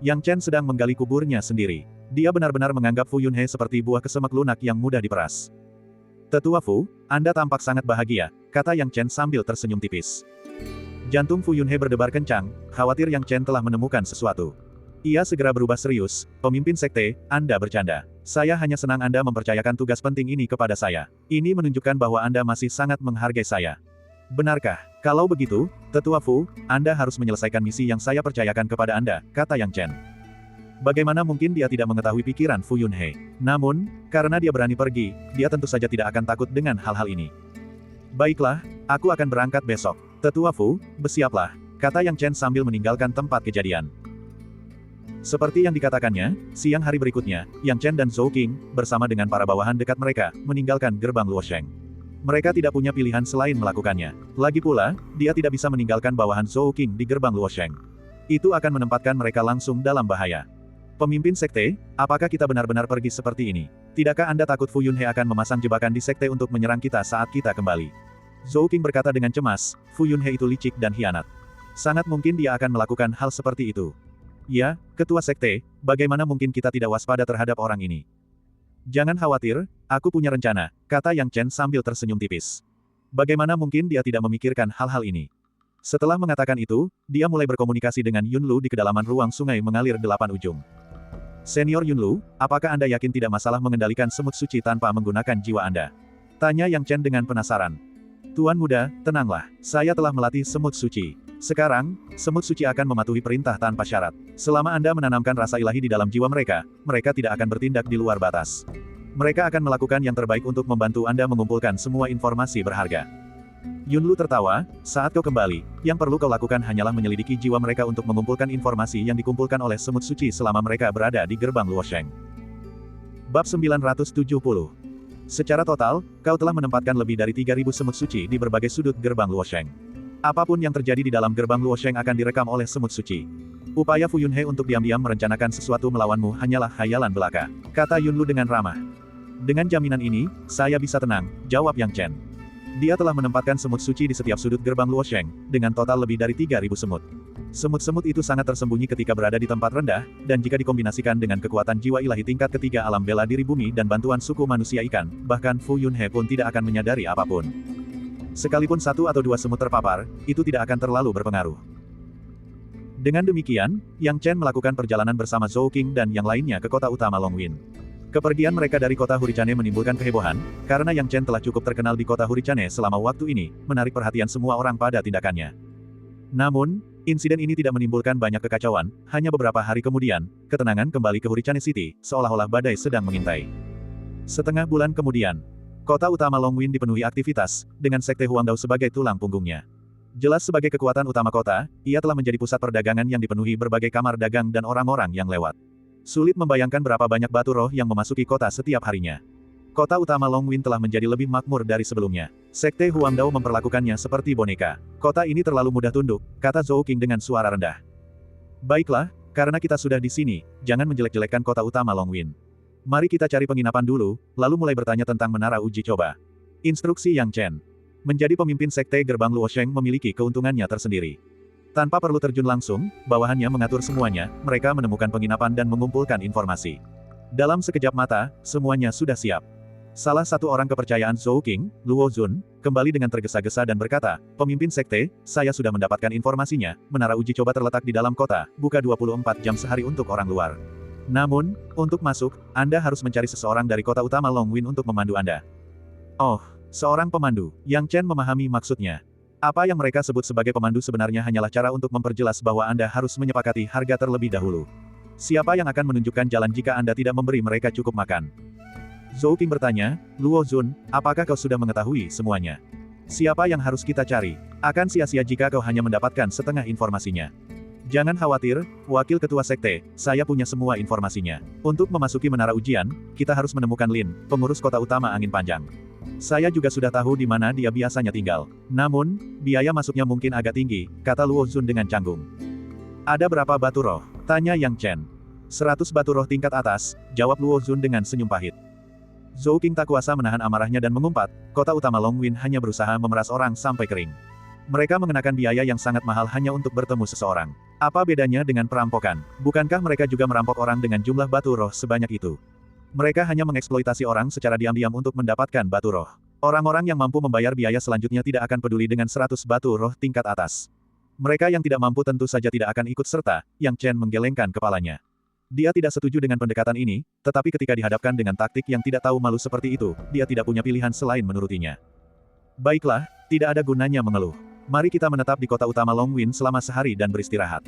Yang Chen sedang menggali kuburnya sendiri. Dia benar-benar menganggap Fu Yunhe seperti buah kesemek lunak yang mudah diperas. "Tetua Fu, Anda tampak sangat bahagia," kata Yang Chen sambil tersenyum tipis. Jantung Fu Yunhe berdebar kencang, khawatir Yang Chen telah menemukan sesuatu. Ia segera berubah serius, "Pemimpin sekte, Anda bercanda. Saya hanya senang Anda mempercayakan tugas penting ini kepada saya. Ini menunjukkan bahwa Anda masih sangat menghargai saya. Benarkah? Kalau begitu, Tetua Fu, Anda harus menyelesaikan misi yang saya percayakan kepada Anda," kata Yang Chen. Bagaimana mungkin dia tidak mengetahui pikiran Fu Yunhe? Namun, karena dia berani pergi, dia tentu saja tidak akan takut dengan hal-hal ini. "Baiklah, aku akan berangkat besok. Tetua Fu, bersiaplah," kata Yang Chen sambil meninggalkan tempat kejadian. Seperti yang dikatakannya, siang hari berikutnya, Yang Chen dan Zhou Qing, bersama dengan para bawahan dekat mereka, meninggalkan gerbang Luosheng. Mereka tidak punya pilihan selain melakukannya. Lagi pula, dia tidak bisa meninggalkan bawahan Zhou Qing di gerbang Luosheng. Itu akan menempatkan mereka langsung dalam bahaya. "Pemimpin sekte, apakah kita benar-benar pergi seperti ini? Tidakkah Anda takut Fu Yunhe akan memasang jebakan di sekte untuk menyerang kita saat kita kembali?" Zhou Qing berkata dengan cemas, "Fu Yunhe itu licik dan hianat. Sangat mungkin dia akan melakukan hal seperti itu." "Ya, ketua sekte, bagaimana mungkin kita tidak waspada terhadap orang ini?" "Jangan khawatir, aku punya rencana," kata Yang Chen sambil tersenyum tipis. Bagaimana mungkin dia tidak memikirkan hal-hal ini? Setelah mengatakan itu, dia mulai berkomunikasi dengan Yun Lu di kedalaman ruang sungai mengalir 8 ujung. "Senior Yun Lu, apakah Anda yakin tidak masalah mengendalikan semut suci tanpa menggunakan jiwa Anda?" tanya Yang Chen dengan penasaran. Tuan muda, tenanglah. Saya telah melatih semut suci. Sekarang, semut suci akan mematuhi perintah tanpa syarat. Selama Anda menanamkan rasa ilahi di dalam jiwa mereka, mereka tidak akan bertindak di luar batas. Mereka akan melakukan yang terbaik untuk membantu Anda mengumpulkan semua informasi berharga. Yunlu tertawa, saat kau kembali, yang perlu kau lakukan hanyalah menyelidiki jiwa mereka untuk mengumpulkan informasi yang dikumpulkan oleh semut suci selama mereka berada di gerbang Luosheng. Bab 970. Secara total, kau telah menempatkan lebih dari 3.000 semut suci di berbagai sudut gerbang Luosheng. Apapun yang terjadi di dalam gerbang Luosheng akan direkam oleh semut suci. Upaya Fu Yunhe untuk diam-diam merencanakan sesuatu melawanmu hanyalah khayalan belaka, kata Yunlu dengan ramah. Dengan jaminan ini, saya bisa tenang, jawab Yang Chen. Dia telah menempatkan semut suci di setiap sudut gerbang Luosheng, dengan total lebih dari 3.000 semut. Semut-semut itu sangat tersembunyi ketika berada di tempat rendah, dan jika dikombinasikan dengan kekuatan jiwa ilahi tingkat ketiga alam bela diri bumi dan bantuan suku manusia ikan, bahkan Fu Yunhe pun tidak akan menyadari apapun. Sekalipun 1 atau 2 semut terpapar, itu tidak akan terlalu berpengaruh. Dengan demikian, Yang Chen melakukan perjalanan bersama Zhou Qing dan yang lainnya ke kota utama Longwin. Kepergian mereka dari kota Hurichane menimbulkan kehebohan, karena Yang Chen telah cukup terkenal di kota Hurichane selama waktu ini, menarik perhatian semua orang pada tindakannya. Namun, insiden ini tidak menimbulkan banyak kekacauan, hanya beberapa hari kemudian, ketenangan kembali ke Hurichane City, seolah-olah badai sedang mengintai. Setengah bulan kemudian, kota utama Longwin dipenuhi aktivitas, dengan Sekte Huangdao sebagai tulang punggungnya. Jelas sebagai kekuatan utama kota, ia telah menjadi pusat perdagangan yang dipenuhi berbagai kamar dagang dan orang-orang yang lewat. Sulit membayangkan berapa banyak batu roh yang memasuki kota setiap harinya. Kota utama Longwin telah menjadi lebih makmur dari sebelumnya. Sekte Huangdao memperlakukannya seperti boneka. Kota ini terlalu mudah tunduk, kata Zhou Qing dengan suara rendah. Baiklah, karena kita sudah di sini, jangan menjelek-jelekkan kota utama Longwin. Mari kita cari penginapan dulu, lalu mulai bertanya tentang menara uji coba. Instruksi Yang Chen. Menjadi pemimpin Sekte Gerbang Luosheng memiliki keuntungannya tersendiri. Tanpa perlu terjun langsung, bawahannya mengatur semuanya, mereka menemukan penginapan dan mengumpulkan informasi. Dalam sekejap mata, semuanya sudah siap. Salah satu orang kepercayaan Zhou Qing, Luo Zun, kembali dengan tergesa-gesa dan berkata, pemimpin sekte, saya sudah mendapatkan informasinya, menara uji coba terletak di dalam kota, buka 24 jam sehari untuk orang luar. Namun, untuk masuk, Anda harus mencari seseorang dari kota utama Longwin untuk memandu Anda. Oh, seorang pemandu, Yang Chen memahami maksudnya. Apa yang mereka sebut sebagai pemandu sebenarnya hanyalah cara untuk memperjelas bahwa Anda harus menyepakati harga terlebih dahulu. Siapa yang akan menunjukkan jalan jika Anda tidak memberi mereka cukup makan? Zhou Qing bertanya, Luo Zun, apakah kau sudah mengetahui semuanya? Siapa yang harus kita cari? Akan sia-sia jika kau hanya mendapatkan setengah informasinya. Jangan khawatir, Wakil Ketua Sekte, saya punya semua informasinya. Untuk memasuki menara ujian, kita harus menemukan Lin, pengurus kota utama Angin Panjang. Saya juga sudah tahu di mana dia biasanya tinggal. Namun, biaya masuknya mungkin agak tinggi, kata Luo Zun dengan canggung. Ada berapa batu roh? Tanya Yang Chen. 100 batu roh tingkat atas, jawab Luo Zun dengan senyum pahit. Zhou Qing tak kuasa menahan amarahnya dan mengumpat, kota utama Longwin hanya berusaha memeras orang sampai kering. Mereka mengenakan biaya yang sangat mahal hanya untuk bertemu seseorang. Apa bedanya dengan perampokan? Bukankah mereka juga merampok orang dengan jumlah batu roh sebanyak itu? Mereka hanya mengeksploitasi orang secara diam-diam untuk mendapatkan batu roh. Orang-orang yang mampu membayar biaya selanjutnya tidak akan peduli dengan 100 batu roh tingkat atas. Mereka yang tidak mampu tentu saja tidak akan ikut serta, Yang Chen menggelengkan kepalanya. Dia tidak setuju dengan pendekatan ini, tetapi ketika dihadapkan dengan taktik yang tidak tahu malu seperti itu, dia tidak punya pilihan selain menurutinya. Baiklah, tidak ada gunanya mengeluh. Mari kita menetap di kota utama Longwin selama sehari dan beristirahat.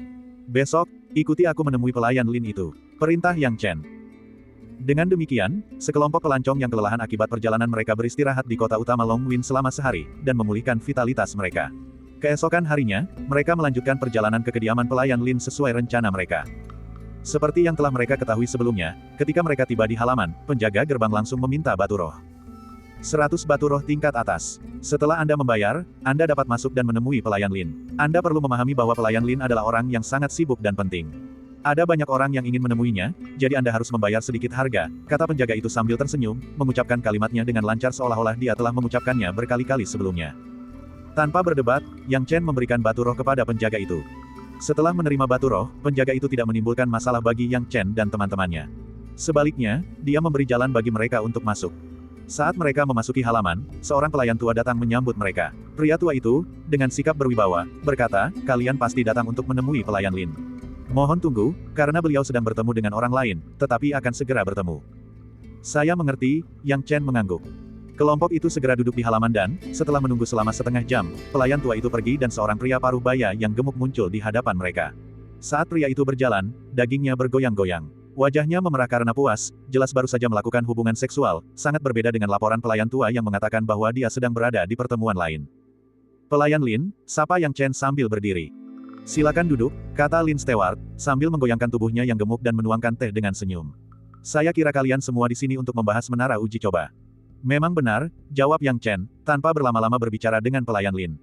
Besok, ikuti aku menemui pelayan Lin itu. Perintah Yang Chen. Dengan demikian, sekelompok pelancong yang kelelahan akibat perjalanan mereka beristirahat di kota utama Longwin selama sehari, dan memulihkan vitalitas mereka. Keesokan harinya, mereka melanjutkan perjalanan ke kediaman pelayan Lin sesuai rencana mereka. Seperti yang telah mereka ketahui sebelumnya, ketika mereka tiba di halaman, penjaga gerbang langsung meminta batu roh. 100 batu roh tingkat atas. Setelah Anda membayar, Anda dapat masuk dan menemui pelayan Lin. Anda perlu memahami bahwa pelayan Lin adalah orang yang sangat sibuk dan penting. Ada banyak orang yang ingin menemuinya, jadi Anda harus membayar sedikit harga, kata penjaga itu sambil tersenyum, mengucapkan kalimatnya dengan lancar seolah-olah dia telah mengucapkannya berkali-kali sebelumnya. Tanpa berdebat, Yang Chen memberikan batu roh kepada penjaga itu. Setelah menerima batu roh, penjaga itu tidak menimbulkan masalah bagi Yang Chen dan teman-temannya. Sebaliknya, dia memberi jalan bagi mereka untuk masuk. Saat mereka memasuki halaman, seorang pelayan tua datang menyambut mereka. Pria tua itu, dengan sikap berwibawa, berkata, kalian pasti datang untuk menemui pelayan Lin. Mohon tunggu, karena beliau sedang bertemu dengan orang lain, tetapi akan segera bertemu. Saya mengerti, Yang Chen mengangguk. Kelompok itu segera duduk di halaman dan, setelah menunggu selama setengah jam, pelayan tua itu pergi dan seorang pria paruh baya yang gemuk muncul di hadapan mereka. Saat pria itu berjalan, dagingnya bergoyang-goyang. Wajahnya memerah karena puas, jelas baru saja melakukan hubungan seksual, sangat berbeda dengan laporan pelayan tua yang mengatakan bahwa dia sedang berada di pertemuan lain. Pelayan Lin, sapa Yang Chen sambil berdiri. Silakan duduk, kata Lin Stewart, sambil menggoyangkan tubuhnya yang gemuk dan menuangkan teh dengan senyum. Saya kira kalian semua di sini untuk membahas menara uji coba. Memang benar, jawab Yang Chen, tanpa berlama-lama berbicara dengan pelayan Lin.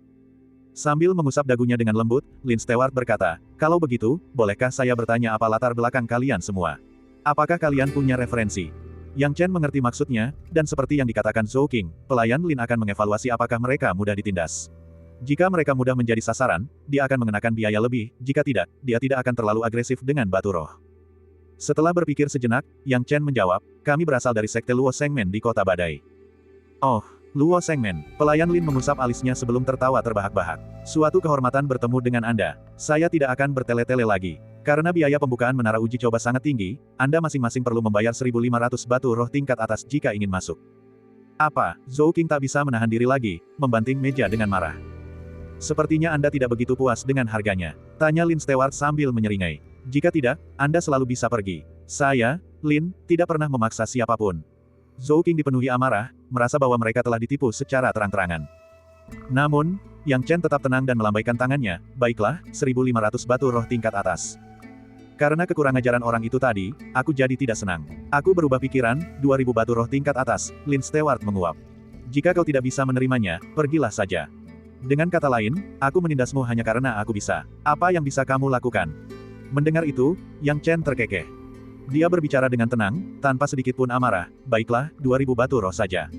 Sambil mengusap dagunya dengan lembut, Lin Stewart berkata, kalau begitu, bolehkah saya bertanya apa latar belakang kalian semua? Apakah kalian punya referensi? Yang Chen mengerti maksudnya, dan seperti yang dikatakan Zhou Qing, pelayan Lin akan mengevaluasi apakah mereka mudah ditindas. Jika mereka mudah menjadi sasaran, dia akan mengenakan biaya lebih, jika tidak, dia tidak akan terlalu agresif dengan batu roh. Setelah berpikir sejenak, Yang Chen menjawab, kami berasal dari sekte Luo Sengmen di kota Badai. Oh, Luo Sengmen, pelayan Lin mengusap alisnya sebelum tertawa terbahak-bahak. Suatu kehormatan bertemu dengan Anda. Saya tidak akan bertele-tele lagi. Karena biaya pembukaan menara uji coba sangat tinggi, Anda masing-masing perlu membayar 1.500 batu roh tingkat atas jika ingin masuk. Apa, Zhou Qing tak bisa menahan diri lagi, membanting meja dengan marah. Sepertinya Anda tidak begitu puas dengan harganya. Tanya Lin Stewart sambil menyeringai. Jika tidak, Anda selalu bisa pergi. Saya, Lin, tidak pernah memaksa siapapun. Zhou Qing dipenuhi amarah, merasa bahwa mereka telah ditipu secara terang-terangan. Namun, Yang Chen tetap tenang dan melambaikan tangannya, baiklah, 1.500 batu roh tingkat atas. Karena kekurangajaran orang itu tadi, aku jadi tidak senang. Aku berubah pikiran, 2.000 batu roh tingkat atas, Lin Stewart menguap. Jika kau tidak bisa menerimanya, pergilah saja. Dengan kata lain, aku menindasmu hanya karena aku bisa. Apa yang bisa kamu lakukan? Mendengar itu, Yang Chen terkekeh. Dia berbicara dengan tenang, tanpa sedikit pun amarah, baiklah, 2.000 batu roh saja.